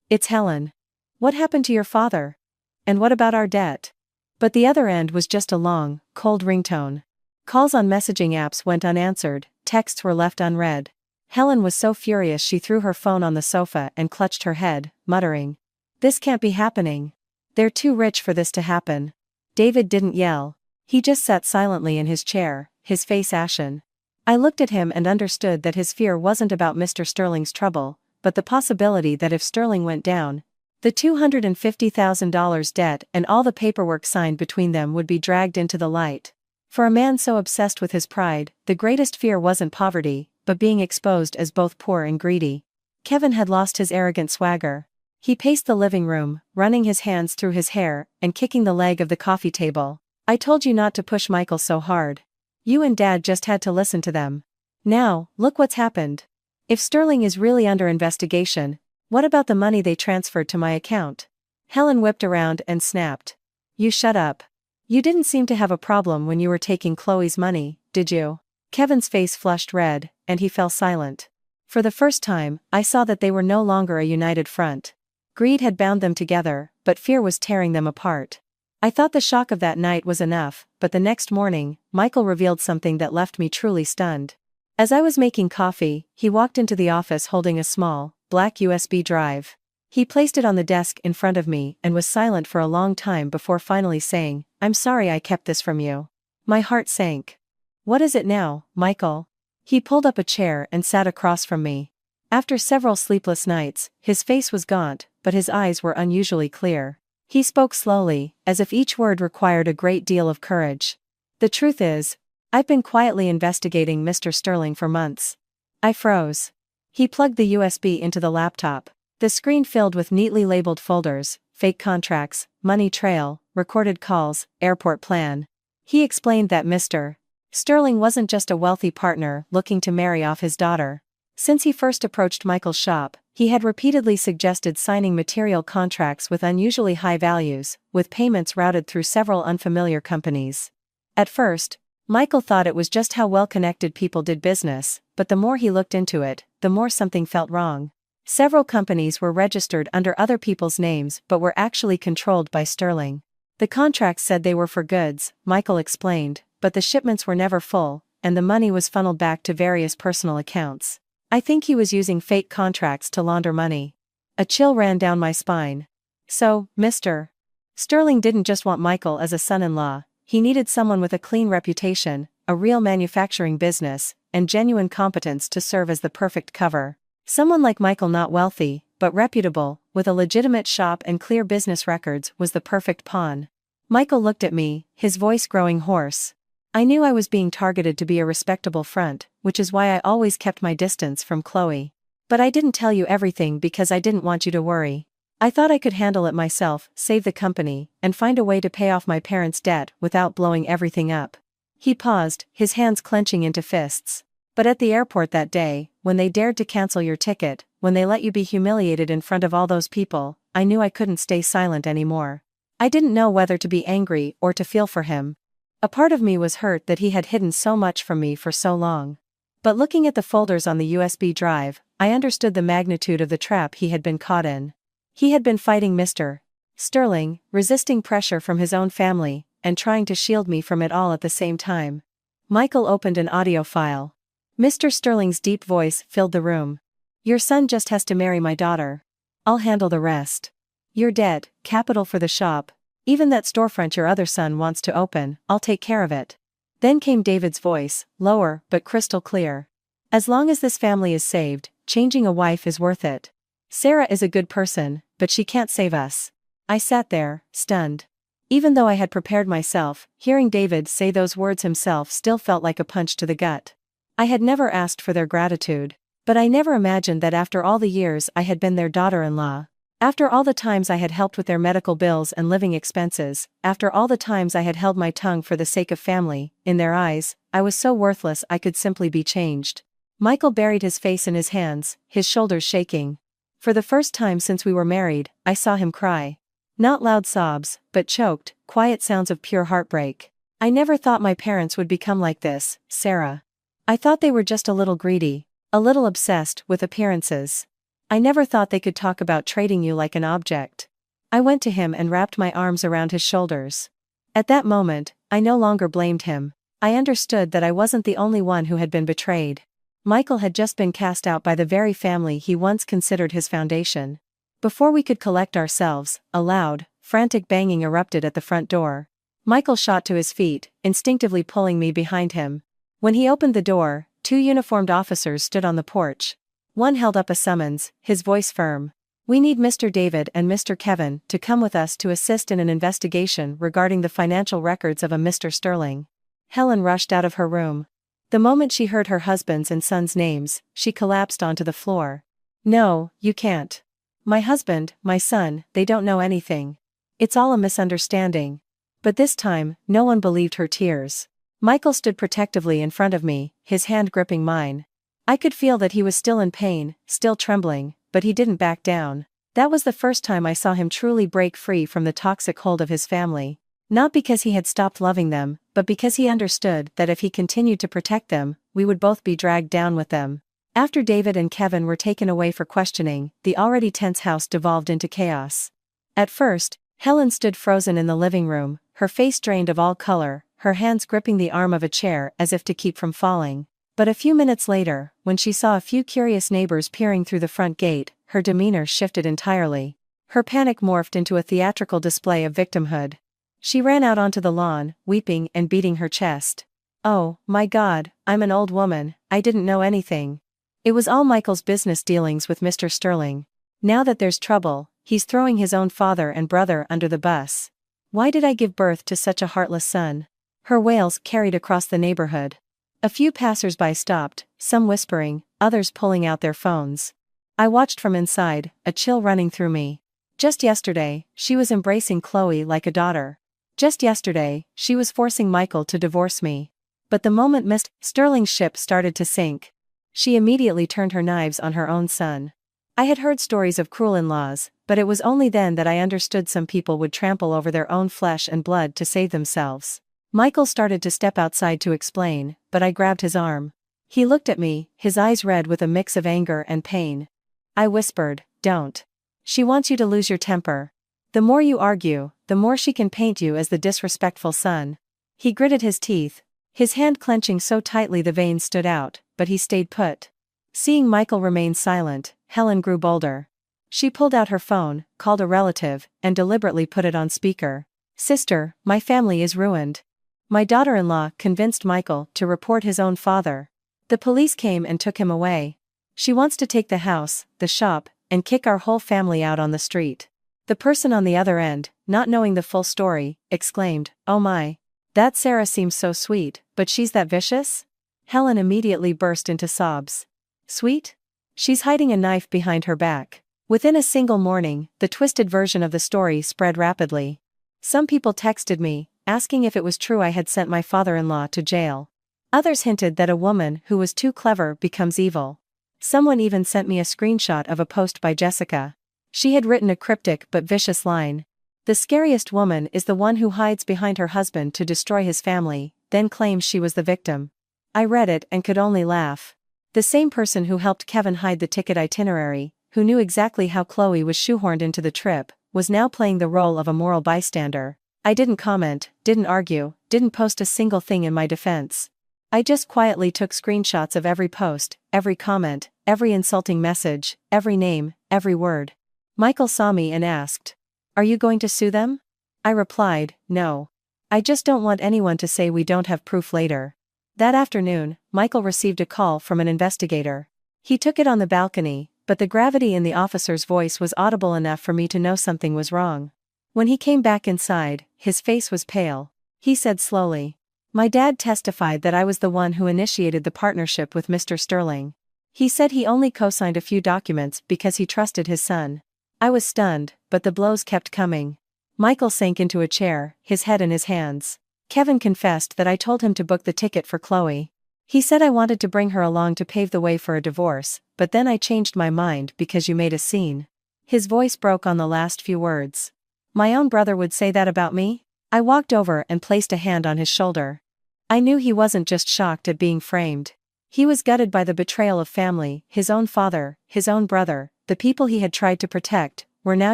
It's Helen. What happened to your father? And what about our debt?" But the other end was just a long, cold ringtone. Calls on messaging apps went unanswered, texts were left unread. Helen was so furious she threw her phone on the sofa and clutched her head, muttering, "This can't be happening. They're too rich for this to happen." David didn't yell. He just sat silently in his chair, his face ashen. I looked at him and understood that his fear wasn't about Mr. Sterling's trouble, but the possibility that if Sterling went down, the $250,000 debt and all the paperwork signed between them would be dragged into the light. For a man so obsessed with his pride, the greatest fear wasn't poverty, but being exposed as both poor and greedy. Kevin had lost his arrogant swagger. He paced the living room, running his hands through his hair and kicking the leg of the coffee table. "I told you not to push Michael so hard. You and Dad just had to listen to them. Now, look what's happened. If Sterling is really under investigation, what about the money they transferred to my account?" Helen whipped around and snapped. "You shut up. You didn't seem to have a problem when you were taking Chloe's money, did you?" Kevin's face flushed red, and he fell silent. For the first time, I saw that they were no longer a united front. Greed had bound them together, but fear was tearing them apart. I thought the shock of that night was enough, but the next morning, Michael revealed something that left me truly stunned. As I was making coffee, he walked into the office holding a small, black USB drive. He placed it on the desk in front of me and was silent for a long time before finally saying, "I'm sorry I kept this from you." My heart sank. "What is it now, Michael?" He pulled up a chair and sat across from me. After several sleepless nights, his face was gaunt, but his eyes were unusually clear. He spoke slowly, as if each word required a great deal of courage. "The truth is, I've been quietly investigating Mr. Sterling for months." I froze. He plugged the USB into the laptop. The screen filled with neatly labeled folders: fake contracts, money trail, recorded calls, airport plan. He explained that Mr. Sterling wasn't just a wealthy partner looking to marry off his daughter. Since he first approached Michael's shop, he had repeatedly suggested signing material contracts with unusually high values, with payments routed through several unfamiliar companies. At first, Michael thought it was just how well-connected people did business, but the more he looked into it, the more something felt wrong. Several companies were registered under other people's names but were actually controlled by Sterling. The contracts said they were for goods, Michael explained, but the shipments were never full, and the money was funneled back to various personal accounts. I think he was using fake contracts to launder money. A chill ran down my spine. So, Mr. Sterling didn't just want Michael as a son-in-law, he needed someone with a clean reputation, a real manufacturing business, and genuine competence to serve as the perfect cover. Someone like Michael, not wealthy, but reputable, with a legitimate shop and clear business records, was the perfect pawn. Michael looked at me, his voice growing hoarse. I knew I was being targeted to be a respectable front, which is why I always kept my distance from Chloe. But I didn't tell you everything because I didn't want you to worry. I thought I could handle it myself, save the company, and find a way to pay off my parents' debt without blowing everything up. He paused, his hands clenching into fists. But at the airport that day, when they dared to cancel your ticket, when they let you be humiliated in front of all those people, I knew I couldn't stay silent anymore. I didn't know whether to be angry or to feel for him. A part of me was hurt that he had hidden so much from me for so long. But looking at the folders on the USB drive, I understood the magnitude of the trap he had been caught in. He had been fighting Mr. Sterling, resisting pressure from his own family, and trying to shield me from it all at the same time. Michael opened an audio file. Mr. Sterling's deep voice filled the room. "Your son just has to marry my daughter. I'll handle the rest. Your debt, capital for the shop, even that storefront your other son wants to open, I'll take care of it." Then came David's voice, lower but crystal clear. "As long as this family is saved, changing a wife is worth it. Sarah is a good person, but she can't save us." I sat there, stunned. Even though I had prepared myself, hearing David say those words himself still felt like a punch to the gut. I had never asked for their gratitude, but I never imagined that after all the years I had been their daughter-in-law, after all the times I had helped with their medical bills and living expenses, after all the times I had held my tongue for the sake of family, in their eyes, I was so worthless I could simply be changed. Michael buried his face in his hands, his shoulders shaking. For the first time since we were married, I saw him cry. Not loud sobs, but choked, quiet sounds of pure heartbreak. "I never thought my parents would become like this, Sarah. I thought they were just a little greedy, a little obsessed with appearances. I never thought they could talk about trading you like an object." I went to him and wrapped my arms around his shoulders. At that moment, I no longer blamed him. I understood that I wasn't the only one who had been betrayed. Michael had just been cast out by the very family he once considered his foundation. Before we could collect ourselves, a loud, frantic banging erupted at the front door. Michael shot to his feet, instinctively pulling me behind him. When he opened the door, 2 uniformed officers stood on the porch. One held up a summons, his voice firm. "We need Mr. David and Mr. Kevin to come with us to assist in an investigation regarding the financial records of a Mr. Sterling." Helen rushed out of her room. The moment she heard her husband's and son's names, she collapsed onto the floor. "No, you can't. My husband, my son, they don't know anything. It's all a misunderstanding." But this time, no one believed her tears. Michael stood protectively in front of me, his hand gripping mine. I could feel that he was still in pain, still trembling, but he didn't back down. That was the first time I saw him truly break free from the toxic hold of his family. Not because he had stopped loving them, but because he understood that if he continued to protect them, we would both be dragged down with them. After David and Kevin were taken away for questioning, the already tense house devolved into chaos. At first, Helen stood frozen in the living room, her face drained of all color, her hands gripping the arm of a chair as if to keep from falling. But a few minutes later, when she saw a few curious neighbors peering through the front gate, her demeanor shifted entirely. Her panic morphed into a theatrical display of victimhood. She ran out onto the lawn, weeping and beating her chest. "Oh, my God, I'm an old woman, I didn't know anything. It was all Michael's business dealings with Mr. Sterling. Now that there's trouble, he's throwing his own father and brother under the bus. Why did I give birth to such a heartless son?" Her wails carried across the neighborhood. A few passers-by stopped, some whispering, others pulling out their phones. I watched from inside, a chill running through me. Just yesterday, she was embracing Chloe like a daughter. Just yesterday, she was forcing Michael to divorce me. But the moment Mr. Sterling's ship started to sink, she immediately turned her knives on her own son. I had heard stories of cruel in-laws, but it was only then that I understood some people would trample over their own flesh and blood to save themselves. Michael started to step outside to explain, but I grabbed his arm. He looked at me, his eyes red with a mix of anger and pain. I whispered, "Don't. She wants you to lose your temper. The more you argue, the more she can paint you as the disrespectful son." He gritted his teeth, his hand clenching so tightly the veins stood out, but he stayed put. Seeing Michael remain silent, Helen grew bolder. She pulled out her phone, called a relative, and deliberately put it on speaker. "Sister, my family is ruined. My daughter-in-law convinced Michael to report his own father. The police came and took him away. She wants to take the house, the shop, and kick our whole family out on the street." The person on the other end, not knowing the full story, exclaimed, "Oh my. That Sarah seems so sweet, but she's that vicious?" Helen immediately burst into sobs. "Sweet? She's hiding a knife behind her back." Within a single morning, the twisted version of the story spread rapidly. Some people texted me, asking if it was true I had sent my father-in-law to jail. Others hinted that a woman who was too clever becomes evil. Someone even sent me a screenshot of a post by Jessica. She had written a cryptic but vicious line. "The scariest woman is the one who hides behind her husband to destroy his family, then claims she was the victim." I read it and could only laugh. The same person who helped Kevin hide the ticket itinerary, who knew exactly how Chloe was shoehorned into the trip, was now playing the role of a moral bystander. I didn't comment, didn't argue, didn't post a single thing in my defense. I just quietly took screenshots of every post, every comment, every insulting message, every name, every word. Michael saw me and asked, "Are you going to sue them?" I replied, "No. I just don't want anyone to say we don't have proof later." That afternoon, Michael received a call from an investigator. He took it on the balcony, but the gravity in the officer's voice was audible enough for me to know something was wrong. When he came back inside, his face was pale. He said slowly, "My dad testified that I was the one who initiated the partnership with Mr. Sterling. He said he only co-signed a few documents because he trusted his son." I was stunned, but the blows kept coming. Michael sank into a chair, his head in his hands. "Kevin confessed that I told him to book the ticket for Chloe. He said I wanted to bring her along to pave the way for a divorce, but then I changed my mind because you made a scene." His voice broke on the last few words. "My own brother would say that about me?" I walked over and placed a hand on his shoulder. I knew he wasn't just shocked at being framed. He was gutted by the betrayal of family, his own father, his own brother. The people he had tried to protect were now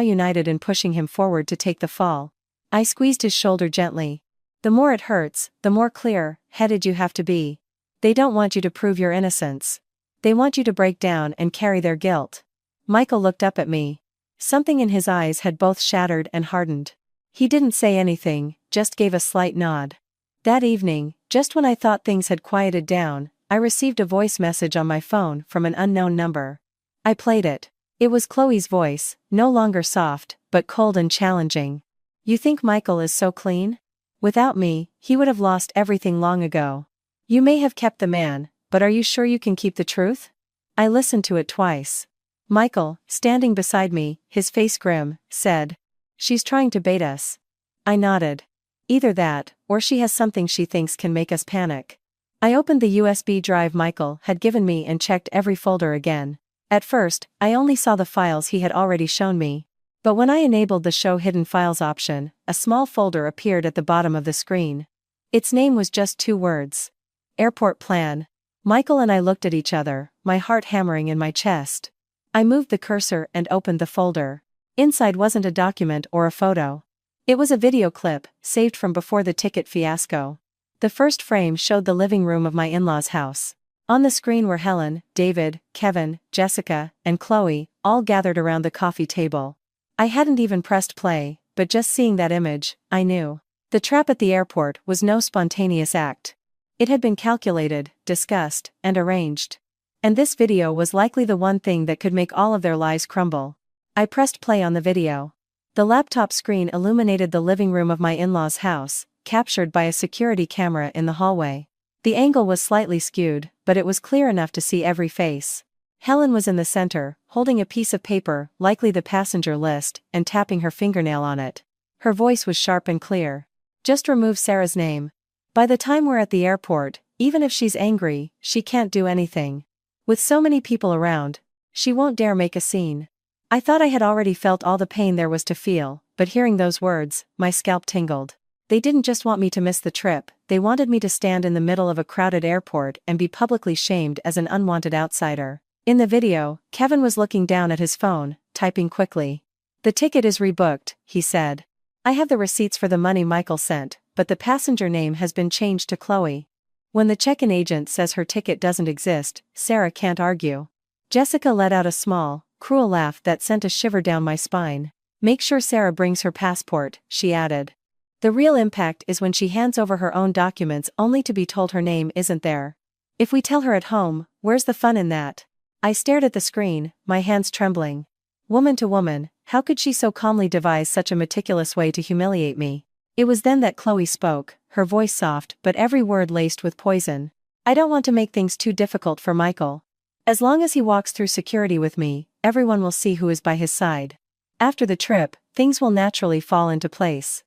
united in pushing him forward to take the fall. I squeezed his shoulder gently. "The more it hurts, the more clear-headed you have to be. They don't want you to prove your innocence. They want you to break down and carry their guilt." Michael looked up at me. Something in his eyes had both shattered and hardened. He didn't say anything, just gave a slight nod. That evening, just when I thought things had quieted down, I received a voice message on my phone from an unknown number. I played it. It was Chloe's voice, no longer soft, but cold and challenging. "You think Michael is so clean? Without me, he would have lost everything long ago. You may have kept the man, but are you sure you can keep the truth?" I listened to it twice. Michael, standing beside me, his face grim, said, "She's trying to bait us." I nodded. "Either that, or she has something she thinks can make us panic." I opened the USB drive Michael had given me and checked every folder again. At first, I only saw the files he had already shown me. But when I enabled the Show Hidden Files option, a small folder appeared at the bottom of the screen. Its name was just 2 words. Airport Plan. Michael and I looked at each other, my heart hammering in my chest. I moved the cursor and opened the folder. Inside wasn't a document or a photo. It was a video clip, saved from before the ticket fiasco. The first frame showed the living room of my in-laws' house. On the screen were Helen, David, Kevin, Jessica, and Chloe, all gathered around the coffee table. I hadn't even pressed play, but just seeing that image, I knew. The trap at the airport was no spontaneous act. It had been calculated, discussed, and arranged. And this video was likely the one thing that could make all of their lives crumble. I pressed play on the video. The laptop screen illuminated the living room of my in-laws' house, captured by a security camera in the hallway. The angle was slightly skewed, but it was clear enough to see every face. Helen was in the center, holding a piece of paper, likely the passenger list, and tapping her fingernail on it. Her voice was sharp and clear. Just remove Sarah's name. By the time we're at the airport, even if she's angry, she can't do anything. With so many people around, she won't dare make a scene. I thought I had already felt all the pain there was to feel, but hearing those words, my scalp tingled. They didn't just want me to miss the trip, they wanted me to stand in the middle of a crowded airport and be publicly shamed as an unwanted outsider. In the video, Kevin was looking down at his phone, typing quickly. "The ticket is rebooked," he said. "I have the receipts for the money Michael sent, but the passenger name has been changed to Chloe." When the check-in agent says her ticket doesn't exist, Sarah can't argue. Jessica let out a small, cruel laugh that sent a shiver down my spine. "Make sure Sarah brings her passport," she added. The real impact is when she hands over her own documents only to be told her name isn't there. If we tell her at home, where's the fun in that? I stared at the screen, my hands trembling. Woman to woman, how could she so calmly devise such a meticulous way to humiliate me? It was then that Chloe spoke, her voice soft but every word laced with poison. "I don't want to make things too difficult for Michael. As long as he walks through security with me, everyone will see who is by his side. After the trip, things will naturally fall into place."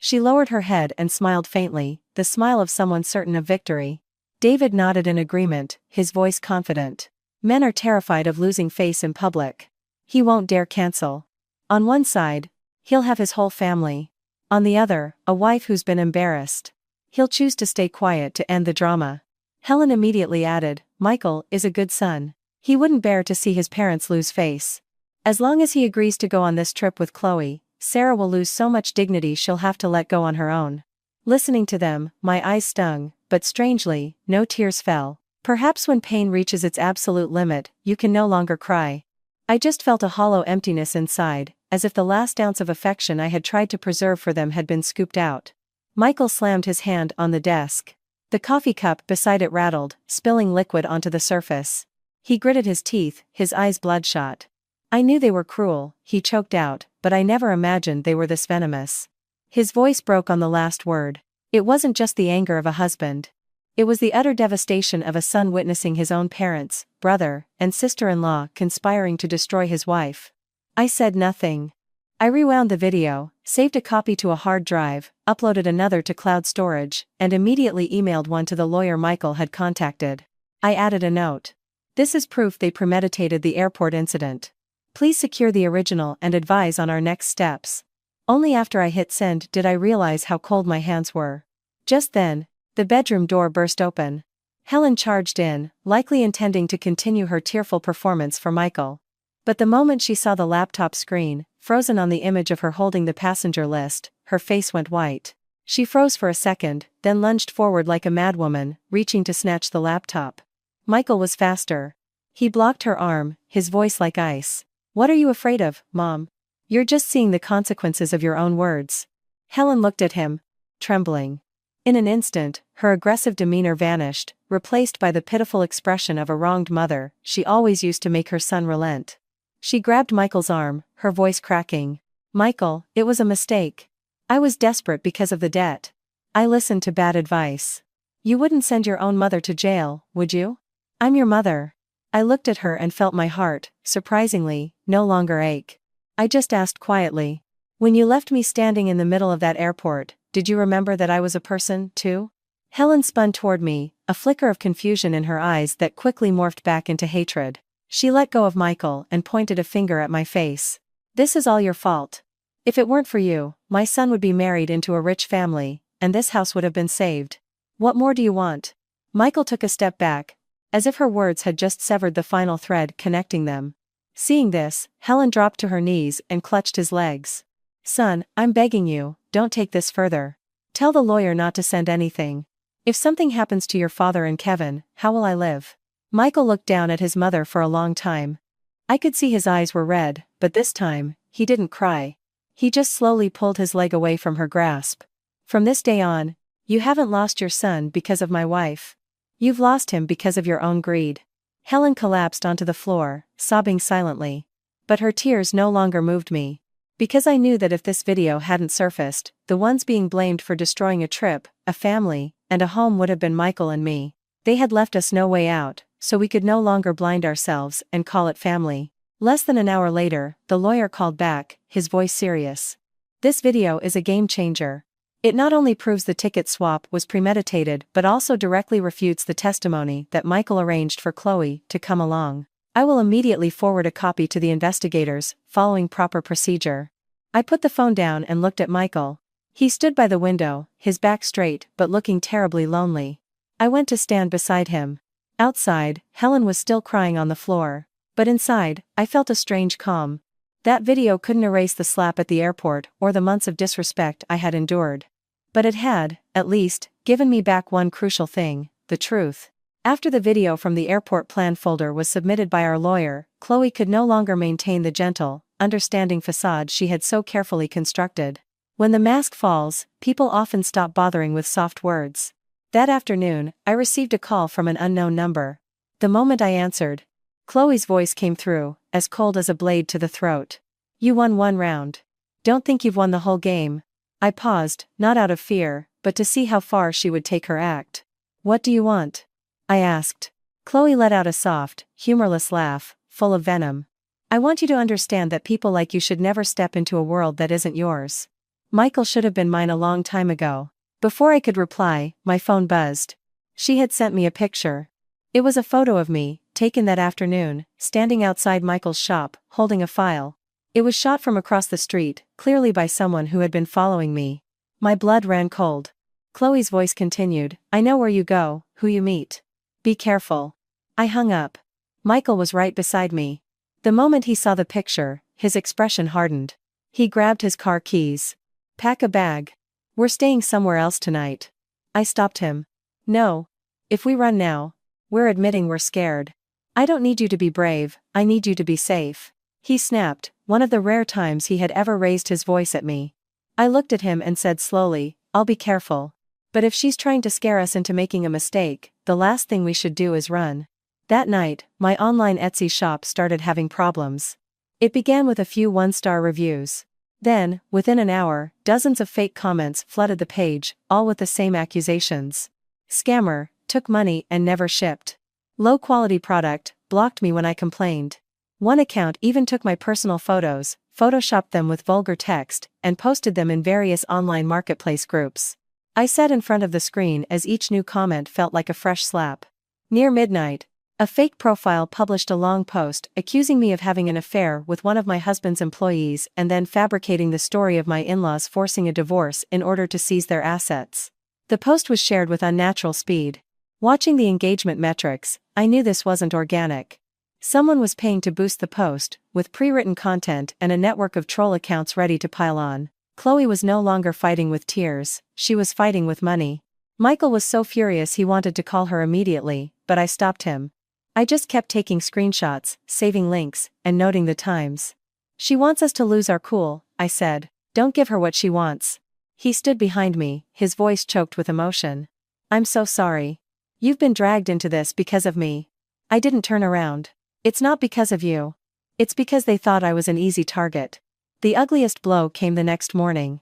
She lowered her head and smiled faintly, the smile of someone certain of victory. David nodded in agreement, his voice confident. Men are terrified of losing face in public. He won't dare cancel. On one side, he'll have his whole family. On the other, a wife who's been embarrassed. He'll choose to stay quiet to end the drama. Helen immediately added, "Michael is a good son. He wouldn't bear to see his parents lose face. As long as he agrees to go on this trip with Chloe, Sarah will lose so much dignity she'll have to let go on her own." Listening to them, my eyes stung, but strangely, no tears fell. Perhaps when pain reaches its absolute limit, you can no longer cry. I just felt a hollow emptiness inside, as if the last ounce of affection I had tried to preserve for them had been scooped out. Michael slammed his hand on the desk. The coffee cup beside it rattled, spilling liquid onto the surface. He gritted his teeth, his eyes bloodshot. "I knew they were cruel," he choked out, "but I never imagined they were this venomous." His voice broke on the last word. It wasn't just the anger of a husband. It was the utter devastation of a son witnessing his own parents, brother, and sister-in-law conspiring to destroy his wife. I said nothing. I rewound the video, saved a copy to a hard drive, uploaded another to cloud storage, and immediately emailed one to the lawyer Michael had contacted. I added a note. "This is proof they premeditated the airport incident. Please secure the original and advise on our next steps." Only after I hit send did I realize how cold my hands were. Just then, the bedroom door burst open. Helen charged in, likely intending to continue her tearful performance for Michael. But the moment she saw the laptop screen, frozen on the image of her holding the passenger list, her face went white. She froze for a second, then lunged forward like a madwoman, reaching to snatch the laptop. Michael was faster. He blocked her arm, his voice like ice. "What are you afraid of, Mom? You're just seeing the consequences of your own words." Helen looked at him, trembling. In an instant, her aggressive demeanor vanished, replaced by the pitiful expression of a wronged mother. She always used to make her son relent. She grabbed Michael's arm, her voice cracking. "Michael, it was a mistake. I was desperate because of the debt. I listened to bad advice. You wouldn't send your own mother to jail, would you? I'm your mother." I looked at her and felt my heart, surprisingly, no longer ache. I just asked quietly, "When you left me standing in the middle of that airport, did you remember that I was a person, too?" Helen spun toward me, a flicker of confusion in her eyes that quickly morphed back into hatred. She let go of Michael and pointed a finger at my face. "This is all your fault. If it weren't for you, my son would be married into a rich family, and this house would have been saved. What more do you want?" Michael took a step back, as if her words had just severed the final thread connecting them. Seeing this, Helen dropped to her knees and clutched his legs. "Son, I'm begging you, don't take this further. Tell the lawyer not to send anything. If something happens to your father and Kevin, how will I live? Michael looked down at his mother for a long time. I could see his eyes were red, but this time, he didn't cry. He just slowly pulled his leg away from her grasp. From this day on, you haven't lost your son because of my wife. You've lost him because of your own greed. Helen collapsed onto the floor, sobbing silently. But her tears no longer moved me. Because I knew that if this video hadn't surfaced, the ones being blamed for destroying a trip, a family, and a home would have been Michael and me. They had left us no way out, so we could no longer blind ourselves and call it family. Less than an hour later, the lawyer called back, his voice serious. This video is a game changer. It not only proves the ticket swap was premeditated but also directly refutes the testimony that Michael arranged for Chloe to come along. I will immediately forward a copy to the investigators, following proper procedure. I put the phone down and looked at Michael. He stood by the window, his back straight but looking terribly lonely. I went to stand beside him. Outside, Helen was still crying on the floor. But inside, I felt a strange calm. That video couldn't erase the slap at the airport or the months of disrespect I had endured. But it had, at least, given me back one crucial thing, the truth. After the video from the airport plan folder was submitted by our lawyer, Chloe could no longer maintain the gentle, understanding facade she had so carefully constructed. When the mask falls, people often stop bothering with soft words. That afternoon, I received a call from an unknown number. The moment I answered, Chloe's voice came through, as cold as a blade to the throat. You won one round. Don't think you've won the whole game. I paused, not out of fear, but to see how far she would take her act. What do you want? I asked. Chloe let out a soft, humorless laugh, full of venom. I want you to understand that people like you should never step into a world that isn't yours. Michael should have been mine a long time ago. Before I could reply, my phone buzzed. She had sent me a picture. It was a photo of me, taken that afternoon, standing outside Michael's shop, holding a file. It was shot from across the street, clearly by someone who had been following me. My blood ran cold. Chloe's voice continued, I know where you go, who you meet. Be careful. I hung up. Michael was right beside me. The moment he saw the picture, his expression hardened. He grabbed his car keys. Pack a bag. We're staying somewhere else tonight. I stopped him. No. If we run now, we're admitting we're scared. I don't need you to be brave, I need you to be safe. He snapped, one of the rare times he had ever raised his voice at me. I looked at him and said slowly, I'll be careful. But if she's trying to scare us into making a mistake, the last thing we should do is run. That night, my online Etsy shop started having problems. It began with a few one-star reviews. Then, within an hour, dozens of fake comments flooded the page, all with the same accusations. Scammer, took money and never shipped. Low-quality product, blocked me when I complained. One account even took my personal photos, photoshopped them with vulgar text, and posted them in various online marketplace groups. I sat in front of the screen as each new comment felt like a fresh slap. Near midnight, a fake profile published a long post accusing me of having an affair with one of my husband's employees and then fabricating the story of my in-laws forcing a divorce in order to seize their assets. The post was shared with unnatural speed. Watching the engagement metrics, I knew this wasn't organic. Someone was paying to boost the post, with pre-written content and a network of troll accounts ready to pile on. Chloe was no longer fighting with tears, she was fighting with money. Michael was so furious he wanted to call her immediately, but I stopped him. I just kept taking screenshots, saving links, and noting the times. She wants us to lose our cool, I said. Don't give her what she wants. He stood behind me, his voice choked with emotion. I'm so sorry. You've been dragged into this because of me. I didn't turn around. It's not because of you. It's because they thought I was an easy target. The ugliest blow came the next morning.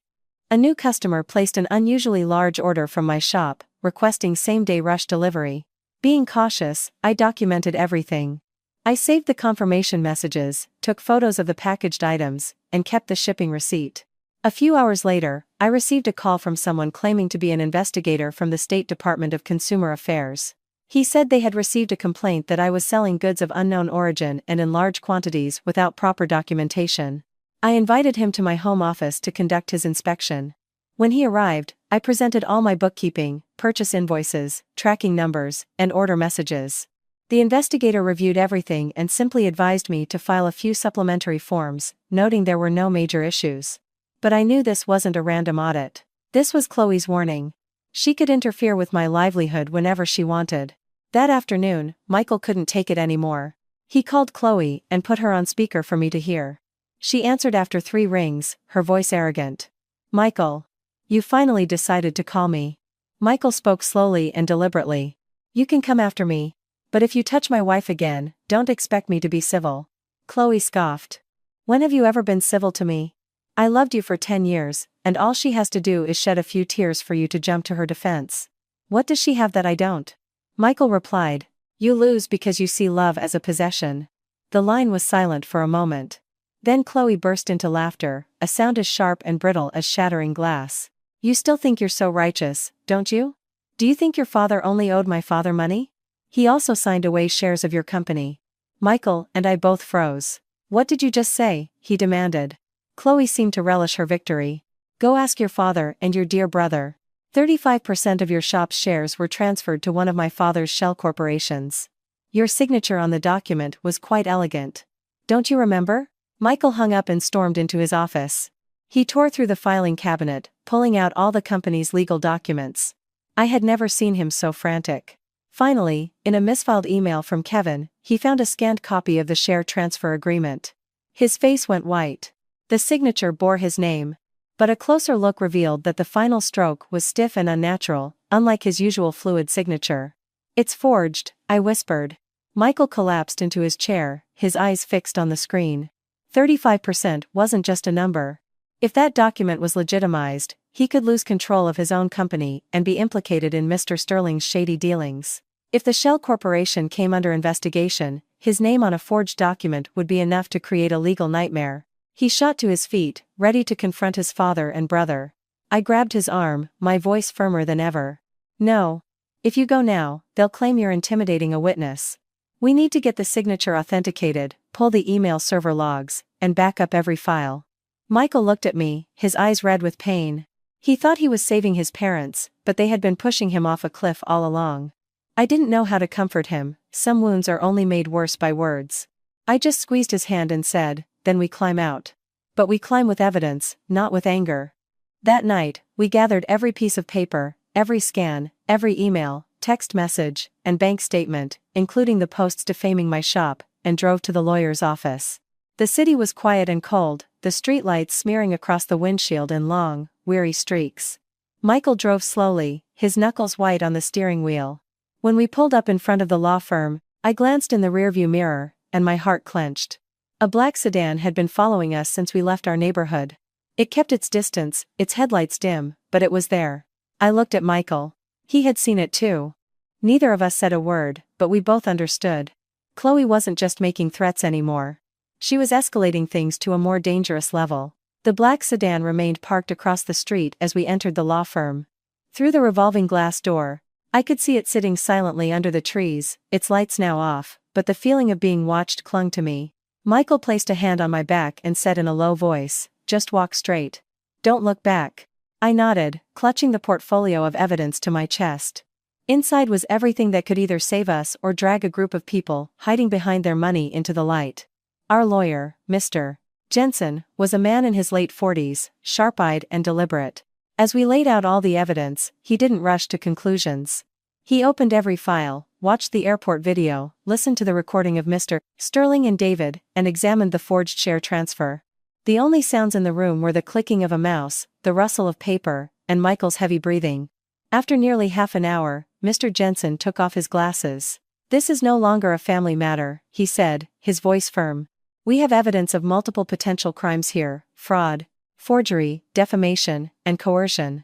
A new customer placed an unusually large order from my shop, requesting same-day rush delivery. Being cautious, I documented everything. I saved the confirmation messages, took photos of the packaged items, and kept the shipping receipt. A few hours later, I received a call from someone claiming to be an investigator from the State Department of Consumer Affairs. He said they had received a complaint that I was selling goods of unknown origin and in large quantities without proper documentation. I invited him to my home office to conduct his inspection. When he arrived, I presented all my bookkeeping, purchase invoices, tracking numbers, and order messages. The investigator reviewed everything and simply advised me to file a few supplementary forms, noting there were no major issues. But I knew this wasn't a random audit. This was Chloe's warning. She could interfere with my livelihood whenever she wanted. That afternoon, Michael couldn't take it anymore. He called Chloe and put her on speaker for me to hear. She answered after 3 rings, her voice arrogant. "Michael. You finally decided to call me." Michael spoke slowly and deliberately. "You can come after me. But if you touch my wife again, don't expect me to be civil." Chloe scoffed. "When have you ever been civil to me? I loved you for 10 years, and all she has to do is shed a few tears for you to jump to her defense. What does she have that I don't?" Michael replied. "You lose because you see love as a possession." The line was silent for a moment. Then Chloe burst into laughter, a sound as sharp and brittle as shattering glass. "You still think you're so righteous, don't you? Do you think your father only owed my father money? He also signed away shares of your company." Michael and I both froze. "What did you just say?" he demanded. Chloe seemed to relish her victory. "Go ask your father and your dear brother. 35% of your shop's shares were transferred to one of my father's shell corporations. Your signature on the document was quite elegant. Don't you remember?" Michael hung up and stormed into his office. He tore through the filing cabinet, pulling out all the company's legal documents. I had never seen him so frantic. Finally, in a misfiled email from Kevin, he found a scanned copy of the share transfer agreement. His face went white. The signature bore his name. But a closer look revealed that the final stroke was stiff and unnatural, unlike his usual fluid signature. "It's forged," I whispered. Michael collapsed into his chair, his eyes fixed on the screen. 35% wasn't just a number. If that document was legitimized, he could lose control of his own company and be implicated in Mr. Sterling's shady dealings. If the Shell Corporation came under investigation, his name on a forged document would be enough to create a legal nightmare. He shot to his feet, ready to confront his father and brother. I grabbed his arm, my voice firmer than ever. "No. If you go now, they'll claim you're intimidating a witness. We need to get the signature authenticated, pull the email server logs, and back up every file." Michael looked at me, his eyes red with pain. He thought he was saving his parents, but they had been pushing him off a cliff all along. I didn't know how to comfort him. Some wounds are only made worse by words. I just squeezed his hand and said, "Then we climb out. But we climb with evidence, not with anger." That night, we gathered every piece of paper, every scan, every email, text message, and bank statement, including the posts defaming my shop, and drove to the lawyer's office. The city was quiet and cold, the streetlights smearing across the windshield in long, weary streaks. Michael drove slowly, his knuckles white on the steering wheel. When we pulled up in front of the law firm, I glanced in the rearview mirror, and my heart clenched. A black sedan had been following us since we left our neighborhood. It kept its distance, its headlights dim, but it was there. I looked at Michael. He had seen it too. Neither of us said a word, but we both understood. Chloe wasn't just making threats anymore. She was escalating things to a more dangerous level. The black sedan remained parked across the street as we entered the law firm. Through the revolving glass door, I could see it sitting silently under the trees, its lights now off, but the feeling of being watched clung to me. Michael placed a hand on my back and said in a low voice, "Just walk straight. Don't look back." I nodded, clutching the portfolio of evidence to my chest. Inside was everything that could either save us or drag a group of people hiding behind their money into the light. Our lawyer, Mr. Jensen, was a man in his late 40s, sharp-eyed and deliberate. As we laid out all the evidence, he didn't rush to conclusions. He opened every file, watched the airport video, listened to the recording of Mr. Sterling and David, and examined the forged share transfer. The only sounds in the room were the clicking of a mouse, the rustle of paper, and Michael's heavy breathing. After nearly half an hour, Mr. Jensen took off his glasses. "This is no longer a family matter," he said, his voice firm. "We have evidence of multiple potential crimes here: fraud, forgery, defamation, and coercion."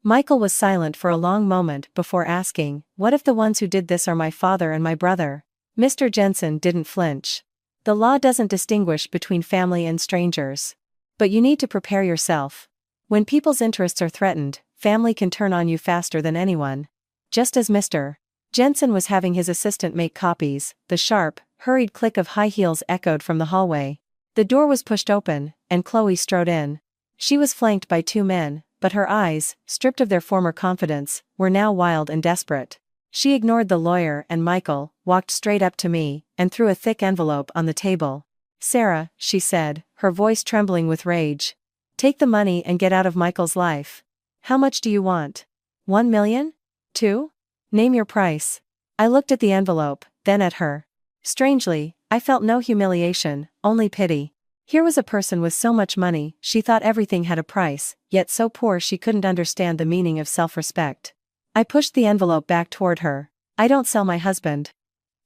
Michael was silent for a long moment before asking, "What if the ones who did this are my father and my brother?" Mr. Jensen didn't flinch. "The law doesn't distinguish between family and strangers. But you need to prepare yourself. When people's interests are threatened, family can turn on you faster than anyone." Just as Mr. Jensen was having his assistant make copies, the sharp, hurried click of high heels echoed from the hallway. The door was pushed open, and Chloe strode in. She was flanked by 2 men, but her eyes, stripped of their former confidence, were now wild and desperate. She ignored the lawyer and Michael, walked straight up to me, and threw a thick envelope on the table. "Sarah," she said, her voice trembling with rage. "Take the money and get out of Michael's life. How much do you want? 1 million? 2? Name your price." I looked at the envelope, then at her. Strangely, I felt no humiliation, only pity. Here was a person with so much money, she thought everything had a price, yet so poor she couldn't understand the meaning of self-respect. I pushed the envelope back toward her. "I don't sell my husband,"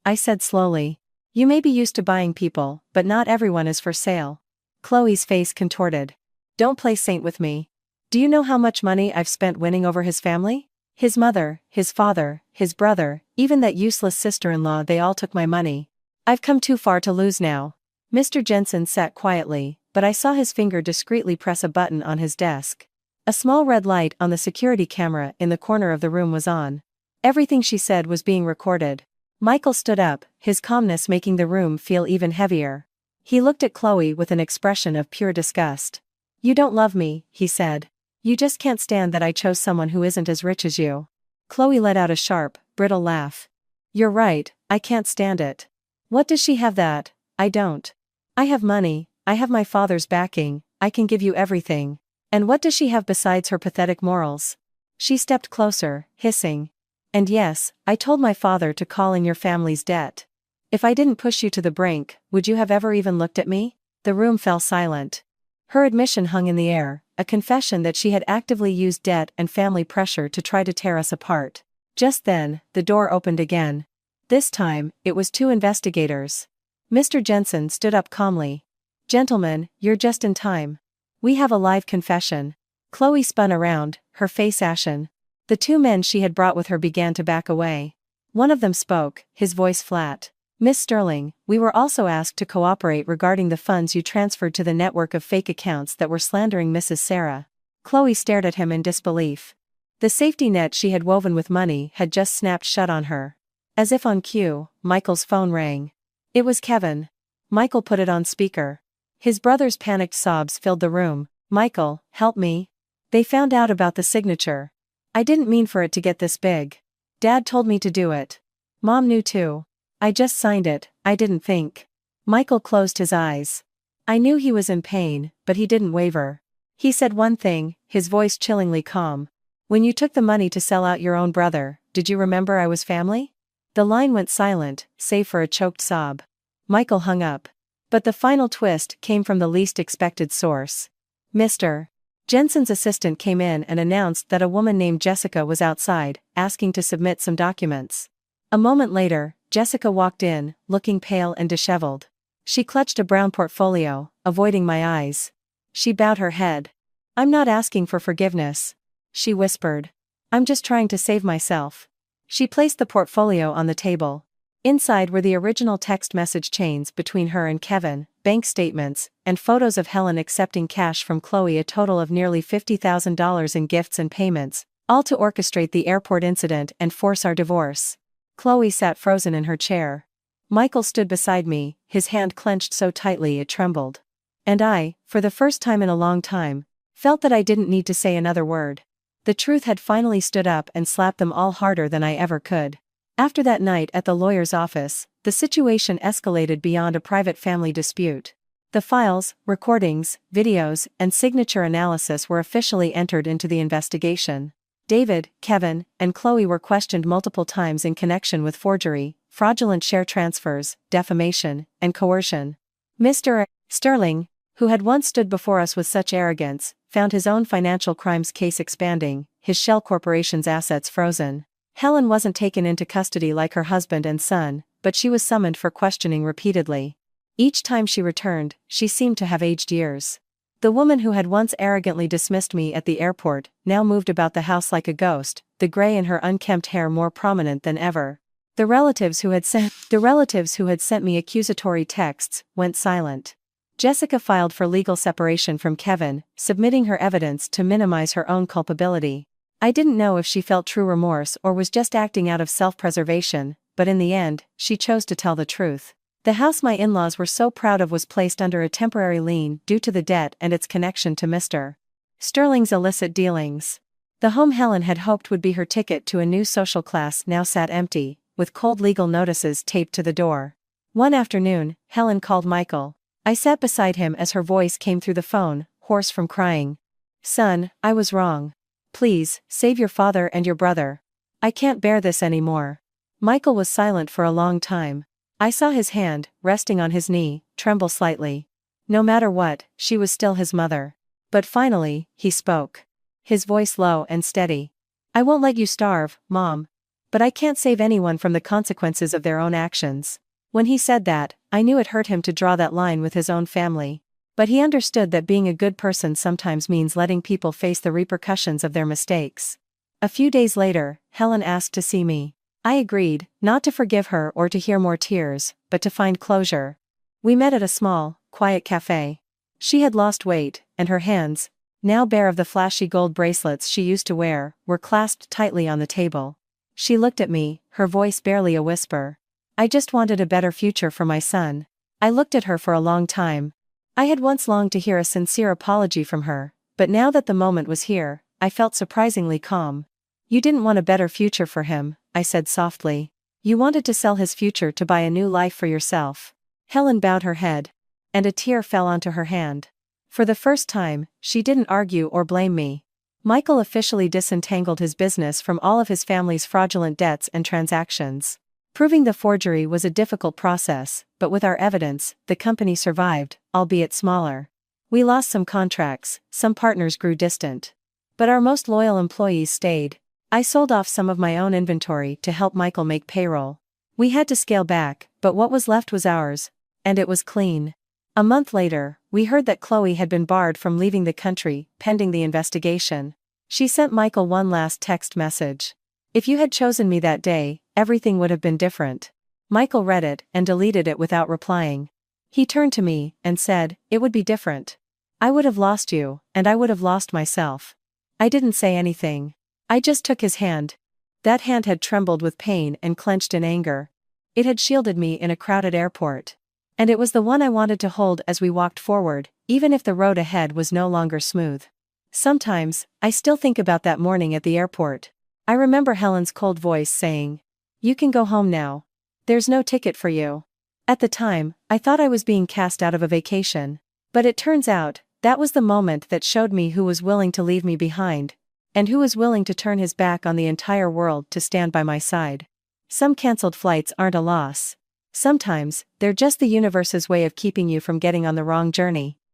I said slowly. "You may be used to buying people, but not everyone is for sale." Chloe's face contorted. "Don't play saint with me. Do you know how much money I've spent winning over his family? His mother, his father, his brother, even that useless sister-in-law, they all took my money. I've come too far to lose now." Mr. Jensen sat quietly, but I saw his finger discreetly press a button on his desk. A small red light on the security camera in the corner of the room was on. Everything she said was being recorded. Michael stood up, his calmness making the room feel even heavier. He looked at Chloe with an expression of pure disgust. "You don't love me," he said. "You just can't stand that I chose someone who isn't as rich as you." Chloe let out a sharp, brittle laugh. "You're right, I can't stand it. What does she have that I don't? I have money, I have my father's backing, I can give you everything. And what does she have besides her pathetic morals?" She stepped closer, hissing. "And yes, I told my father to call in your family's debt. If I didn't push you to the brink, would you have ever even looked at me?" The room fell silent. Her admission hung in the air, a confession that she had actively used debt and family pressure to try to tear us apart. Just then, the door opened again. This time, it was two investigators. Mr. Jensen stood up calmly. "Gentlemen, you're just in time. We have a live confession." Chloe spun around, her face ashen. The two men she had brought with her began to back away. One of them spoke, his voice flat. "Miss Sterling, we were also asked to cooperate regarding the funds you transferred to the network of fake accounts that were slandering Mrs. Sarah." Chloe stared at him in disbelief. The safety net she had woven with money had just snapped shut on her. As if on cue, Michael's phone rang. It was Kevin. Michael put it on speaker. His brother's panicked sobs filled the room. "Michael, help me. They found out about the signature. I didn't mean for it to get this big. Dad told me to do it. Mom knew too. I just signed it, I didn't think." Michael closed his eyes. I knew he was in pain, but he didn't waver. He said one thing, his voice chillingly calm. "When you took the money to sell out your own brother, did you remember I was family?" The line went silent, save for a choked sob. Michael hung up. But the final twist came from the least expected source. Mr. Jensen's assistant came in and announced that a woman named Jessica was outside, asking to submit some documents. A moment later, Jessica walked in, looking pale and disheveled. She clutched a brown portfolio, avoiding my eyes. She bowed her head. "I'm not asking for forgiveness," she whispered. "I'm just trying to save myself." She placed the portfolio on the table. Inside were the original text message chains between her and Kevin, bank statements, and photos of Helen accepting cash from Chloe, a total of nearly $50,000 in gifts and payments, all to orchestrate the airport incident and force our divorce. Chloe sat frozen in her chair. Michael stood beside me, his hand clenched so tightly it trembled. And I, for the first time in a long time, felt that I didn't need to say another word. The truth had finally stood up and slapped them all harder than I ever could. After that night at the lawyer's office, the situation escalated beyond a private family dispute. The files, recordings, videos, and signature analysis were officially entered into the investigation. David, Kevin, and Chloe were questioned multiple times in connection with forgery, fraudulent share transfers, defamation, and coercion. Mr. Sterling, who had once stood before us with such arrogance, found his own financial crimes case expanding, his shell corporation's assets frozen. Helen wasn't taken into custody like her husband and son, but she was summoned for questioning repeatedly. Each time she returned, she seemed to have aged years. The woman who had once arrogantly dismissed me at the airport now moved about the house like a ghost, the gray in her unkempt hair more prominent than ever. The relatives who had sent me accusatory texts went silent. Jessica filed for legal separation from Kevin, submitting her evidence to minimize her own culpability. I didn't know if she felt true remorse or was just acting out of self-preservation, but in the end, she chose to tell the truth. The house my in-laws were so proud of was placed under a temporary lien due to the debt and its connection to Mr. Sterling's illicit dealings. The home Helen had hoped would be her ticket to a new social class now sat empty, with cold legal notices taped to the door. One afternoon, Helen called Michael. I sat beside him as her voice came through the phone, hoarse from crying. "Son, I was wrong. Please, save your father and your brother. I can't bear this anymore." Michael was silent for a long time. I saw his hand, resting on his knee, tremble slightly. No matter what, she was still his mother. But finally, he spoke. His voice low and steady. "I won't let you starve, Mom. But I can't save anyone from the consequences of their own actions." When he said that, I knew it hurt him to draw that line with his own family. But he understood that being a good person sometimes means letting people face the repercussions of their mistakes. A few days later, Helen asked to see me. I agreed, not to forgive her or to hear more tears, but to find closure. We met at a small, quiet cafe. She had lost weight, and her hands, now bare of the flashy gold bracelets she used to wear, were clasped tightly on the table. She looked at me, her voice barely a whisper. "I just wanted a better future for my son." I looked at her for a long time. I had once longed to hear a sincere apology from her, but now that the moment was here, I felt surprisingly calm. "You didn't want a better future for him," I said softly. "You wanted to sell his future to buy a new life for yourself." Helen bowed her head. And a tear fell onto her hand. For the first time, she didn't argue or blame me. Michael officially disentangled his business from all of his family's fraudulent debts and transactions. Proving the forgery was a difficult process, but with our evidence, the company survived, albeit smaller. We lost some contracts, some partners grew distant. But our most loyal employees stayed. I sold off some of my own inventory to help Michael make payroll. We had to scale back, but what was left was ours. And it was clean. A month later, we heard that Chloe had been barred from leaving the country, pending the investigation. She sent Michael one last text message. "If you had chosen me that day, everything would have been different." Michael read it and deleted it without replying. He turned to me and said, "It would be different. I would have lost you, and I would have lost myself." I didn't say anything. I just took his hand. That hand had trembled with pain and clenched in anger. It had shielded me in a crowded airport. And it was the one I wanted to hold as we walked forward, even if the road ahead was no longer smooth. Sometimes, I still think about that morning at the airport. I remember Helen's cold voice saying, "You can go home now. There's no ticket for you." At the time, I thought I was being cast out of a vacation. But it turns out, that was the moment that showed me who was willing to leave me behind, and who was willing to turn his back on the entire world to stand by my side. Some cancelled flights aren't a loss. Sometimes, they're just the universe's way of keeping you from getting on the wrong journey.